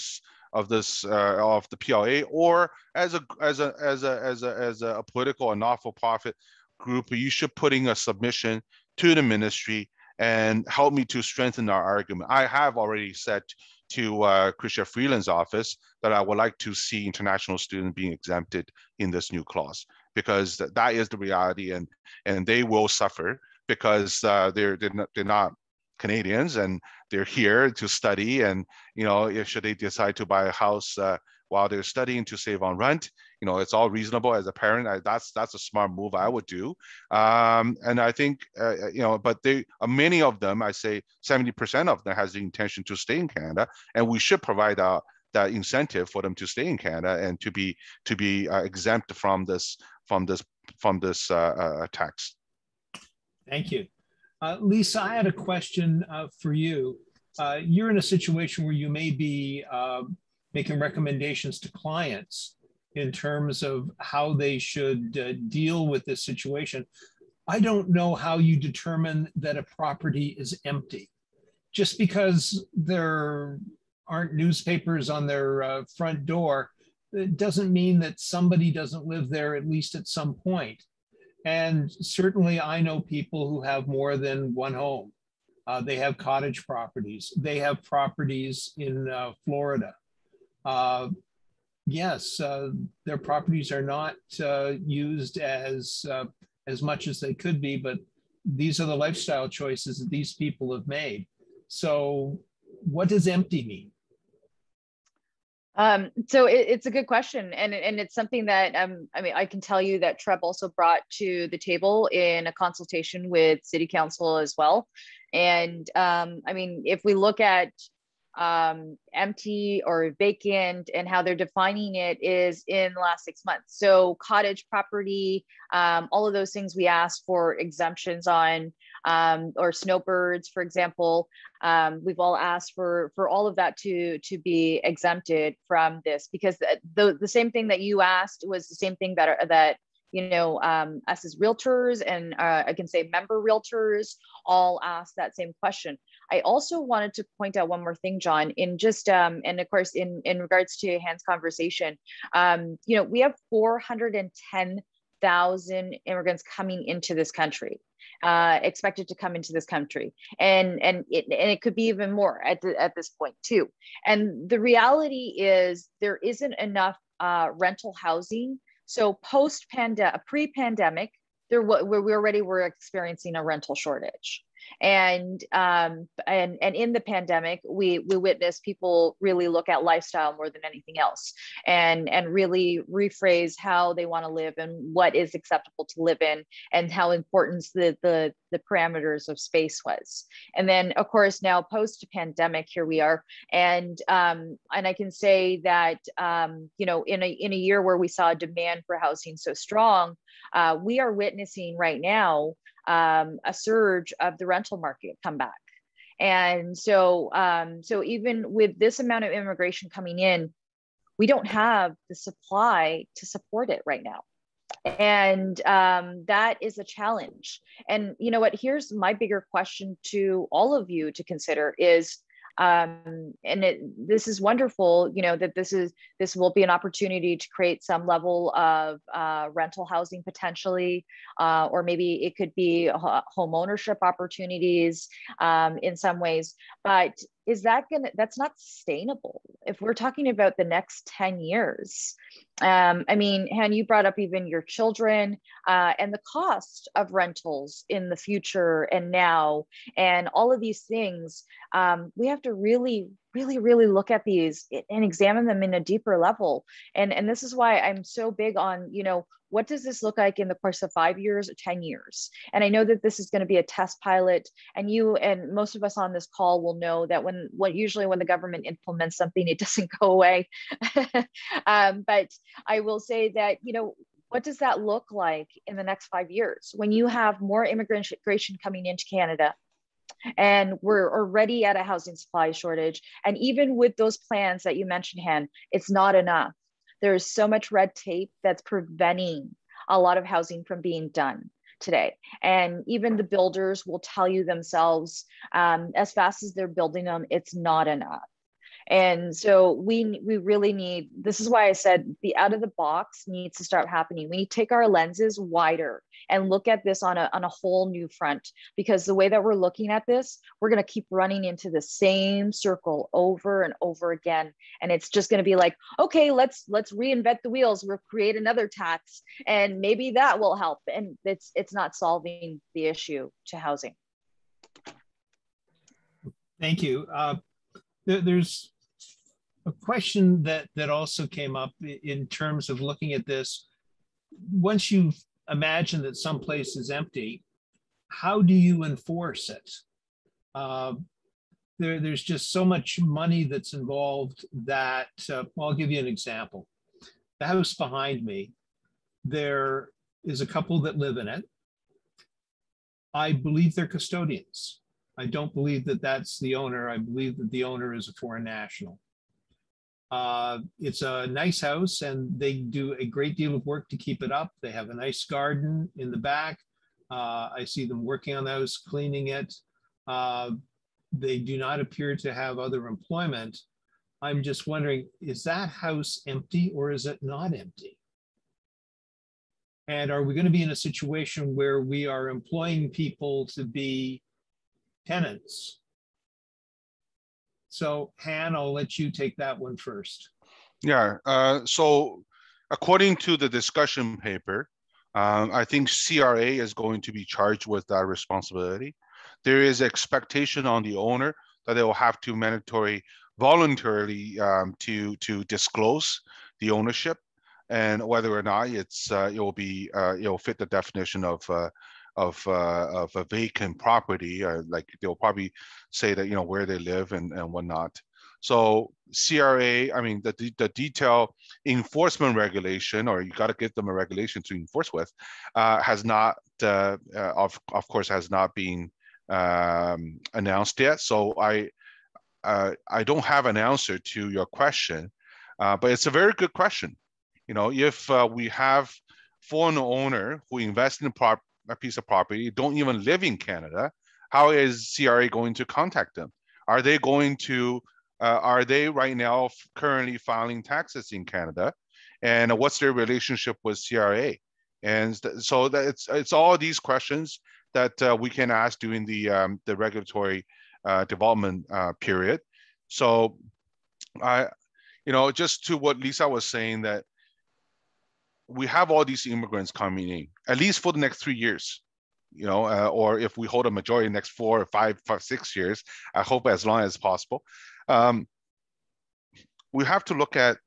PLA or as a political or not-for-profit group, you should put in a submission to the ministry and help me to strengthen our argument. I have already said to Chrystia Freeland's office that I would like to see international students being exempted in this new clause, because that is the reality, and they will suffer because they're not Canadians and they're here to study, and should they decide to buy a house while they're studying to save on rent, it's all reasonable. As a parent, that's a smart move I would do, and I think but many of them, I say 70% of them has the intention to stay in Canada, and we should provide that incentive for them to stay in Canada and to be exempt from this tax. Thank you. Lisa, I had a question for you. You're in a situation where you may be making recommendations to clients in terms of how they should deal with this situation. I don't know how you determine that a property is empty. Just because there aren't newspapers on their front door, it doesn't mean that somebody doesn't live there, at least at some point. And certainly I know people who have more than one home. They have cottage properties. They have properties in Florida. Yes, their properties are not used as much as they could be, but these are the lifestyle choices that these people have made. So what does empty mean? So it's a good question, and it's something that I mean, I can tell you that TREB also brought to the table in a consultation with City Council as well. And I mean, if we look at empty or vacant and how they're defining it is in the last 6 months. So cottage property, all of those things we asked for exemptions on, or snowbirds, for example. We've all asked for all of that to be exempted from this, because the same thing that you asked was the same thing that you know, us as realtors and I can say member realtors all asked that same question. I also wanted to point out one more thing, John, in just, and of course, in regards to Han's conversation, you know, we have 410,000 immigrants coming into this country, expected to come into this country. And it could be even more at this point too. And the reality is there isn't enough rental housing. So pre-pandemic, we already were experiencing a rental shortage. And in the pandemic, we witnessed people really look at lifestyle more than anything else, and really rephrase how they want to live and what is acceptable to live in, and how important the parameters of space was. And then, of course, now post-pandemic, here we are, and I can say that you know, in a year where we saw demand for housing so strong, we are witnessing right now a surge of the rental market come back. And so, so even with this amount of immigration coming in, we don't have the supply to support it right now. And that is a challenge. And you know what, here's my bigger question to all of you to consider is, this is wonderful, you know, that this will be an opportunity to create some level of rental housing potentially, or maybe it could be home ownership opportunities in some ways, but that's not sustainable if we're talking about the next 10 years. I mean, Han, you brought up even your children and the cost of rentals in the future and now, and all of these things. We have to really look at these and examine them in a deeper level. And this is why I'm so big on, you know, what does this look like in the course of 5 years or 10 years? And I know that this is going to be a test pilot, and you and most of us on this call will know that usually when the government implements something, it doesn't go away. But I will say that, you know, what does that look like in the next 5 years when you have more immigration coming into Canada? And we're already at a housing supply shortage. And even with those plans that you mentioned, Han, it's not enough. There's so much red tape that's preventing a lot of housing from being done today. And even the builders will tell you themselves, as fast as they're building them, it's not enough. And so we really need, this is why I said the out of the box needs to start happening. We need to take our lenses wider and look at this on a whole new front, because the way that we're looking at this, we're going to keep running into the same circle over and over again. And it's just going to be like, okay, let's reinvent the wheels. We'll create another tax and maybe that will help. And it's not solving the issue to housing. Thank you. There's a question that also came up in terms of looking at this. Once you imagine that some place is empty, how do you enforce it? There's just so much money that's involved that, well, I'll give you an example. The house behind me, there is a couple that live in it. I believe they're custodians. I don't believe that that's the owner. I believe that the owner is a foreign national. It's a nice house and they do a great deal of work to keep it up. They have a nice garden in the back. I see them working on the house, cleaning it. They do not appear to have other employment. I'm just wondering, is that house empty or is it not empty? And are we going to be in a situation where we are employing people to be tenants? So Han, I'll let you take that one first. Yeah, so according to the discussion paper, I think CRA is going to be charged with that responsibility. There is expectation on the owner that they will have to voluntarily to disclose the ownership and whether or not it will fit the definition of a vacant property. Like they'll probably say that where they live and whatnot. So CRA, I mean, the detailed enforcement regulation, or you got to give them a regulation to enforce with, has not, of course, has not been announced yet. So I don't have an answer to your question, but it's a very good question. If we have foreign owner who invest in a piece of property, don't even live in Canada, how is CRA going to contact them? Are they going to are they right now currently filing taxes in Canada? And what's their relationship with CRA? And so that it's all these questions that we can ask during the regulatory development period. So just to what Lisa was saying, that we have all these immigrants coming in, at least for the next 3 years. Or if we hold a majority in the next 4 or 5, 6 years, I hope as long as possible. We have to look at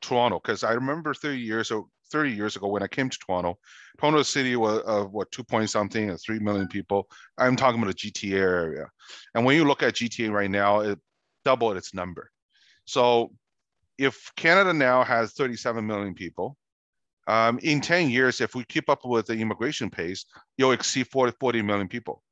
Toronto, because I remember 30 years ago when I came to Toronto City was what 2 point something or 3 million people. I'm talking about the GTA area, and when you look at GTA right now, it doubled its number. So if Canada now has 37 million people, in 10 years, if we keep up with the immigration pace, you'll exceed 40 million people.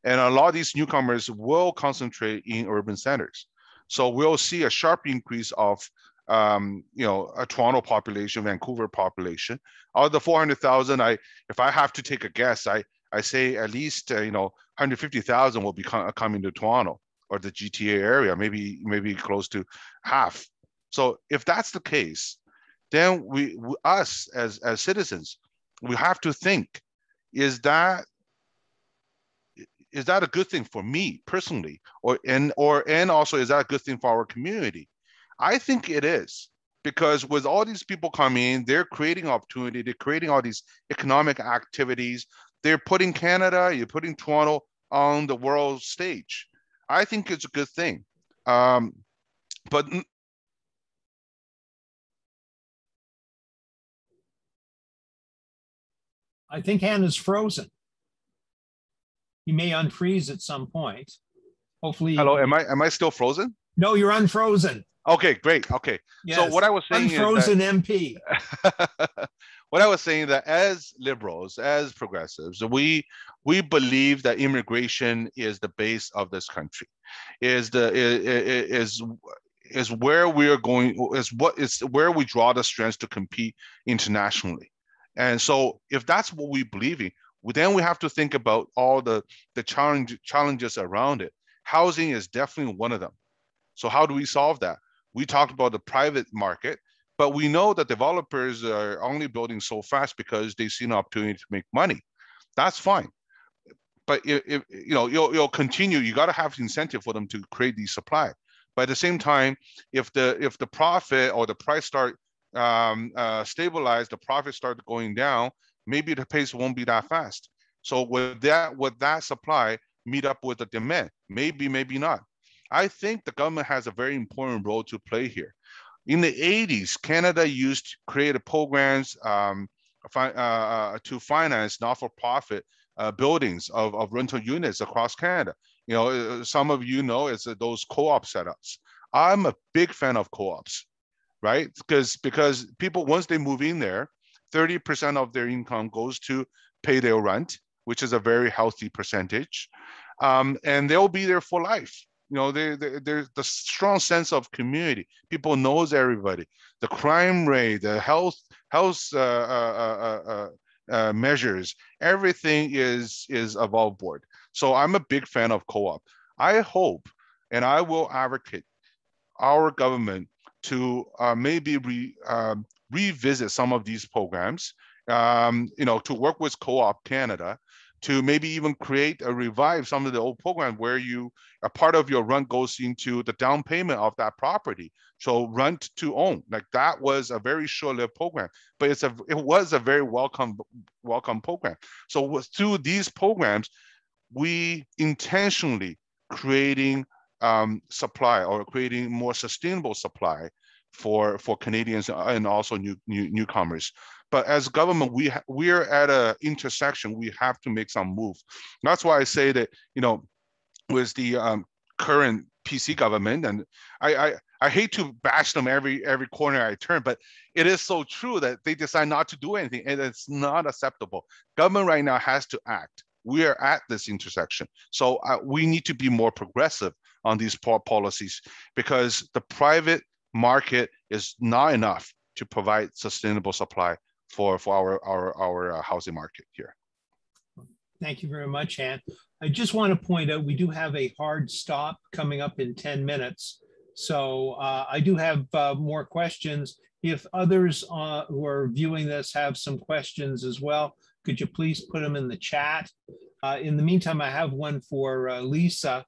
And a lot of these newcomers will concentrate in urban centers. So we'll see a sharp increase of, a Toronto population, Vancouver population. Out of the 400,000, if I have to take a guess, I say at least, 150,000 will be coming to Toronto or the GTA area, maybe close to half. So if that's the case, then us as citizens, we have to think, is that a good thing for me personally, and also is that a good thing for our community? I think it is, because with all these people coming in, they're creating opportunity, they're creating all these economic activities, they're putting Canada, you're putting Toronto on the world stage. I think it's a good thing. But I think Hannah's frozen. You may unfreeze at some point. Hopefully. Hello, am I still frozen? No, you're unfrozen. Okay, great. Okay. Yes. So what I was saying unfrozen is that, MP. what I was saying, that as liberals, as progressives, we believe that immigration is the base of this country, is where we are going, is where we draw the strengths to compete internationally. And so if that's what we believe in, then we have to think about all the challenges around it. Housing is definitely one of them. So how do we solve that? We talked about the private market, but we know that developers are only building so fast because they see an opportunity to make money. That's fine. But if you'll continue, you got to have incentive for them to create the supply. But at the same time, if the profit or the price start stabilize, the profit start going down, maybe the pace won't be that fast. So with that supply meet up with the demand, maybe not. I think the government has a very important role to play here. In the 80s, Canada used to create programs to finance not-for-profit buildings of rental units across Canada. Some of it's those co-op setups. I'm a big fan of co-ops, right? Because people, once they move in there, 30% of their income goes to pay their rent, which is a very healthy percentage, and they'll be there for life. There's the strong sense of community. People knows everybody. The crime rate, the health measures, everything is above board. So I'm a big fan of co-op. I hope, and I will advocate our government to maybe revisit some of these programs to work with Co-op Canada to maybe even revive some of the old programs where a part of your rent goes into the down payment of that property. So rent to own, like that was a very short-lived program, but it was a very welcome program. So through these programs, we intentionally creating supply or creating more sustainable supply for Canadians and also newcomers. But as government, we're at an intersection. We have to make some move. That's why I say that, with the current PC government, and I hate to bash them every corner I turn, but it is so true that they decide not to do anything, and it's not acceptable. Government right now has to act. We are at this intersection. So we need to be more progressive on these policies, because the private market is not enough to provide sustainable supply for our housing market here. Thank you very much, Han. I just want to point out we do have a hard stop coming up in 10 minutes. So I do have more questions. If others who are viewing this have some questions as well, could you please put them in the chat? In the meantime, I have one for Lisa.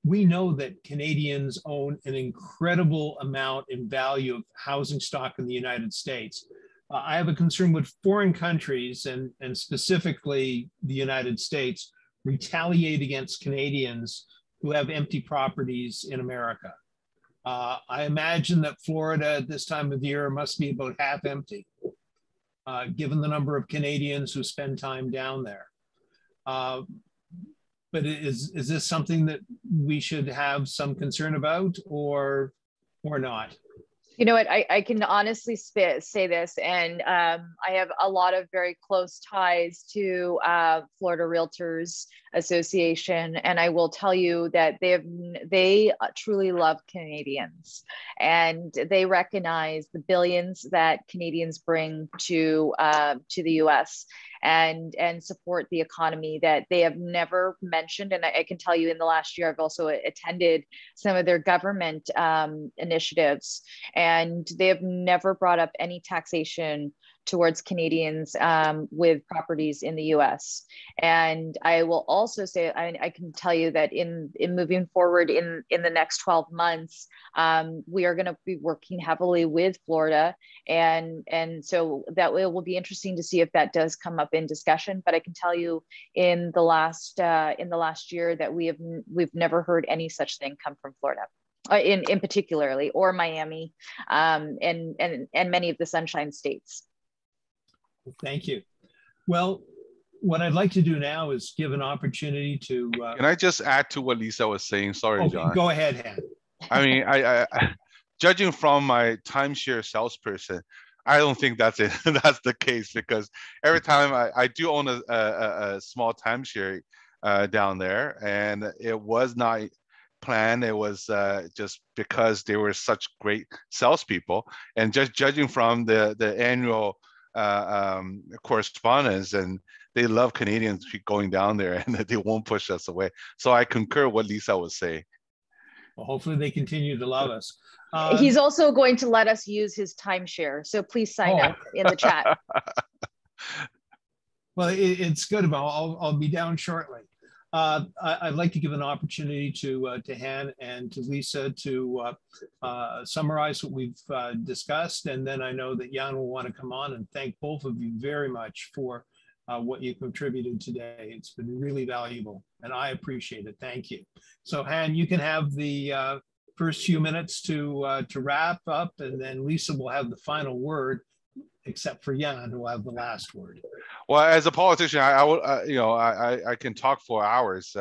We know that Canadians own an incredible amount in value of housing stock in the United States. I have a concern with foreign countries and specifically the United States retaliate against Canadians who have empty properties in America. I imagine that Florida at this time of year must be about half empty, given the number of Canadians who spend time down there. But is this something that we should have some concern about or not? You know what, I can honestly say this, and I have a lot of very close ties to Florida Realtors Association, and I will tell you that they truly love Canadians, and they recognize the billions that Canadians bring to the U.S. and support the economy that they have never mentioned. And I can tell you in the last year, I've also attended some of their government initiatives, and they have never brought up any taxation towards Canadians with properties in the US. And I will also say, I can tell you that in moving forward in the next 12 months, we are going to be working heavily with Florida. And so that will be interesting to see if that does come up in discussion. But I can tell you in the last year that we've never heard any such thing come from Florida. In particularly, or Miami, and many of the Sunshine States. Thank you. Well, what I'd like to do now is give an opportunity to. Can I just add to what Lisa was saying? Sorry, okay, John. Go ahead, Han. I mean, I judging from my timeshare salesperson, I don't think that's it. That's the case, because every time I do own a small timeshare down there, and it was not planned. It was just because they were such great salespeople, and just judging from the annual correspondence, and they love Canadians going down there, and that they won't push us away. So I concur what Lisa was saying. Well, hopefully they continue to love us. He's also going to let us use his timeshare, so please sign up in the chat. Well, it's good. I'll be down shortly. I'd like to give an opportunity to Han and to Lisa to summarize what we've discussed, and then I know that Jan will want to come on and thank both of you very much for what you contributed today. It's been really valuable, and I appreciate it. Thank you. So Han, you can have the first few minutes to wrap up, and then Lisa will have the final word, except for Jan, who will have the last word. Well, as a politician, I can talk for hours.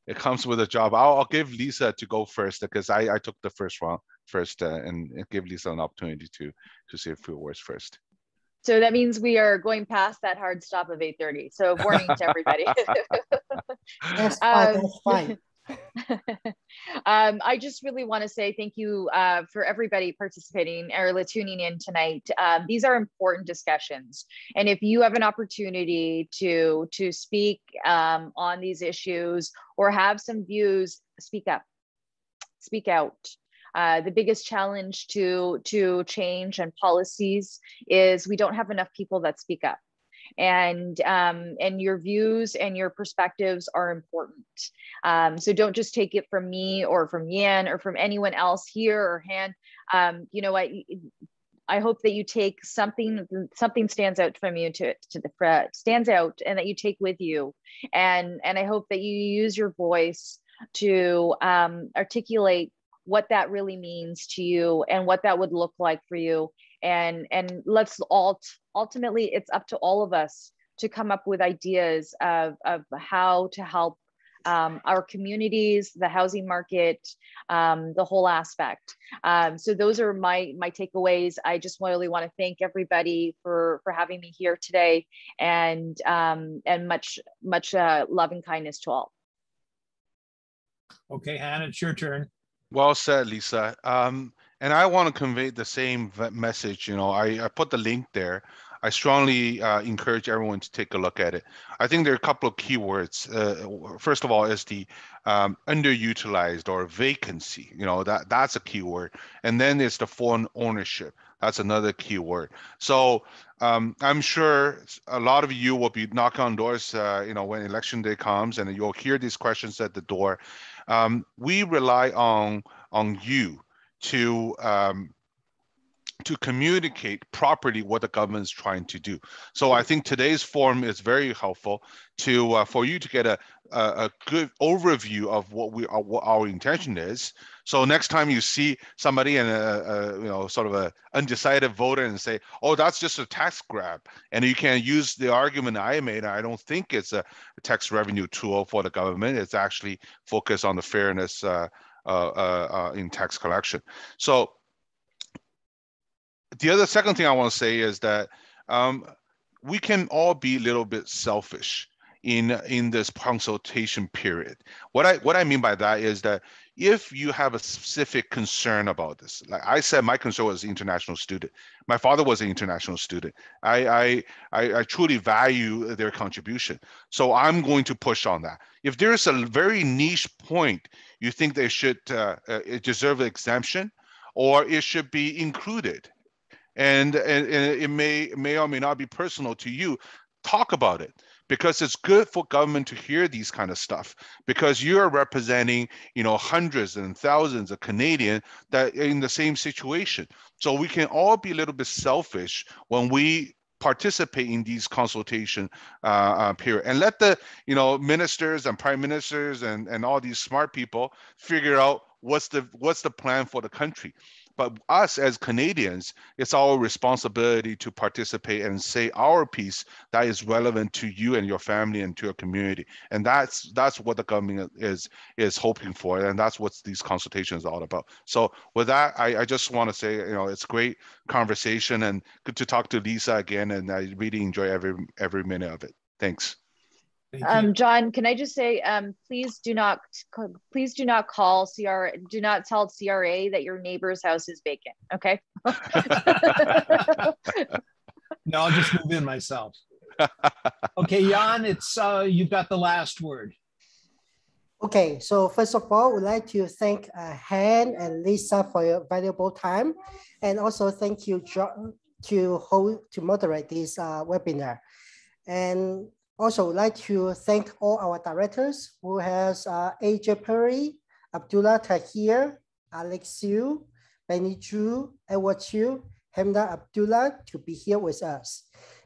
It comes with a job. I'll give Lisa to go first, because I took the first round first, and give Lisa an opportunity to say a few words first. So that means we are going past that hard stop of 8:30. So warning to everybody. That's fine. That's fine. I just really want to say thank you for everybody participating or tuning in tonight. These are important discussions, and if you have an opportunity to speak on these issues or have some views, speak up, speak out. The biggest challenge to change and policies is we don't have enough people that speak up. And your views and your perspectives are important. So don't just take it from me or from Yan or from anyone else here or Han. You know what? I hope that you take something stands out from you stands out and that you take with you. And I hope that you use your voice to articulate what that really means to you and what that would look like for you. And let's ultimately, it's up to all of us to come up with ideas of how to help our communities, the housing market, the whole aspect. So those are my takeaways. I just really want to thank everybody for having me here today, and much love and kindness to all. Okay, Hannah, it's your turn. Well said, Lisa. And I want to convey the same message. You know, I put the link there. I strongly encourage everyone to take a look at it. I think there are a couple of keywords. First of all, is the underutilized or vacancy. You know, that's a keyword. And then there's the foreign ownership. That's another keyword. So I'm sure a lot of you will be knocking on doors, you know, when election day comes, and you'll hear these questions at the door. We rely on you to communicate properly what the government is trying to do. So I think today's forum is very helpful to for you to get a good overview of what our intention is. So next time you see somebody in a you know, sort of a undecided voter and say, oh, that's just a tax grab, and you can use the argument I made. I don't think it's a tax revenue tool for the government. It's actually focused on the fairness in tax collection. So the second thing I want to say is that we can all be a little bit selfish in this consultation period. What I mean by that is that if you have a specific concern about this, like I said, my concern was international student. My father was an international student. I truly value their contribution. So I'm going to push on that. If there is a very niche point you think they should deserve an exemption, or it should be included, and it may or may not be personal to you, talk about it, because it's good for government to hear these kind of stuff, because you're representing, you know, hundreds and thousands of Canadians that are in the same situation. So we can all be a little bit selfish when we participate in these consultation period, and let the, you know, ministers and prime ministers and all these smart people figure out what's the plan for the country. But us as Canadians, it's our responsibility to participate and say our piece that is relevant to you and your family and to your community. And that's what the government is hoping for. And that's what these consultations are all about. So with that, I just want to say, you know, it's great conversation and good to talk to Lisa again. And I really enjoy every minute of it. Thanks. John, can I just say, please do not call CRA, do not tell CRA that your neighbor's house is vacant, okay? No, I'll just move in myself. Okay, Jan, it's you've got the last word. Okay, so first of all, we'd like to thank Han and Lisa for your valuable time, and also thank you, John, to moderate this webinar. And also, I'd like to thank all our directors, who has AJ Perry, Abdullah Tahir, Alex Yu, Benny Zhu, Edward Chu, Hamda Abdullah to be here with us.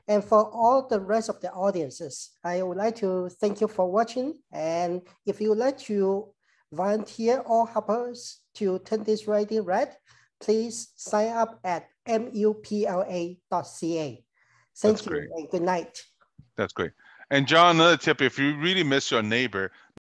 And for all the rest of the audiences, I would like to thank you for watching. And if you would like to volunteer or help us to turn this writing red, please sign up at mupla.ca. Thank you and good night. That's great. And John, another tip, if you really miss your neighbor,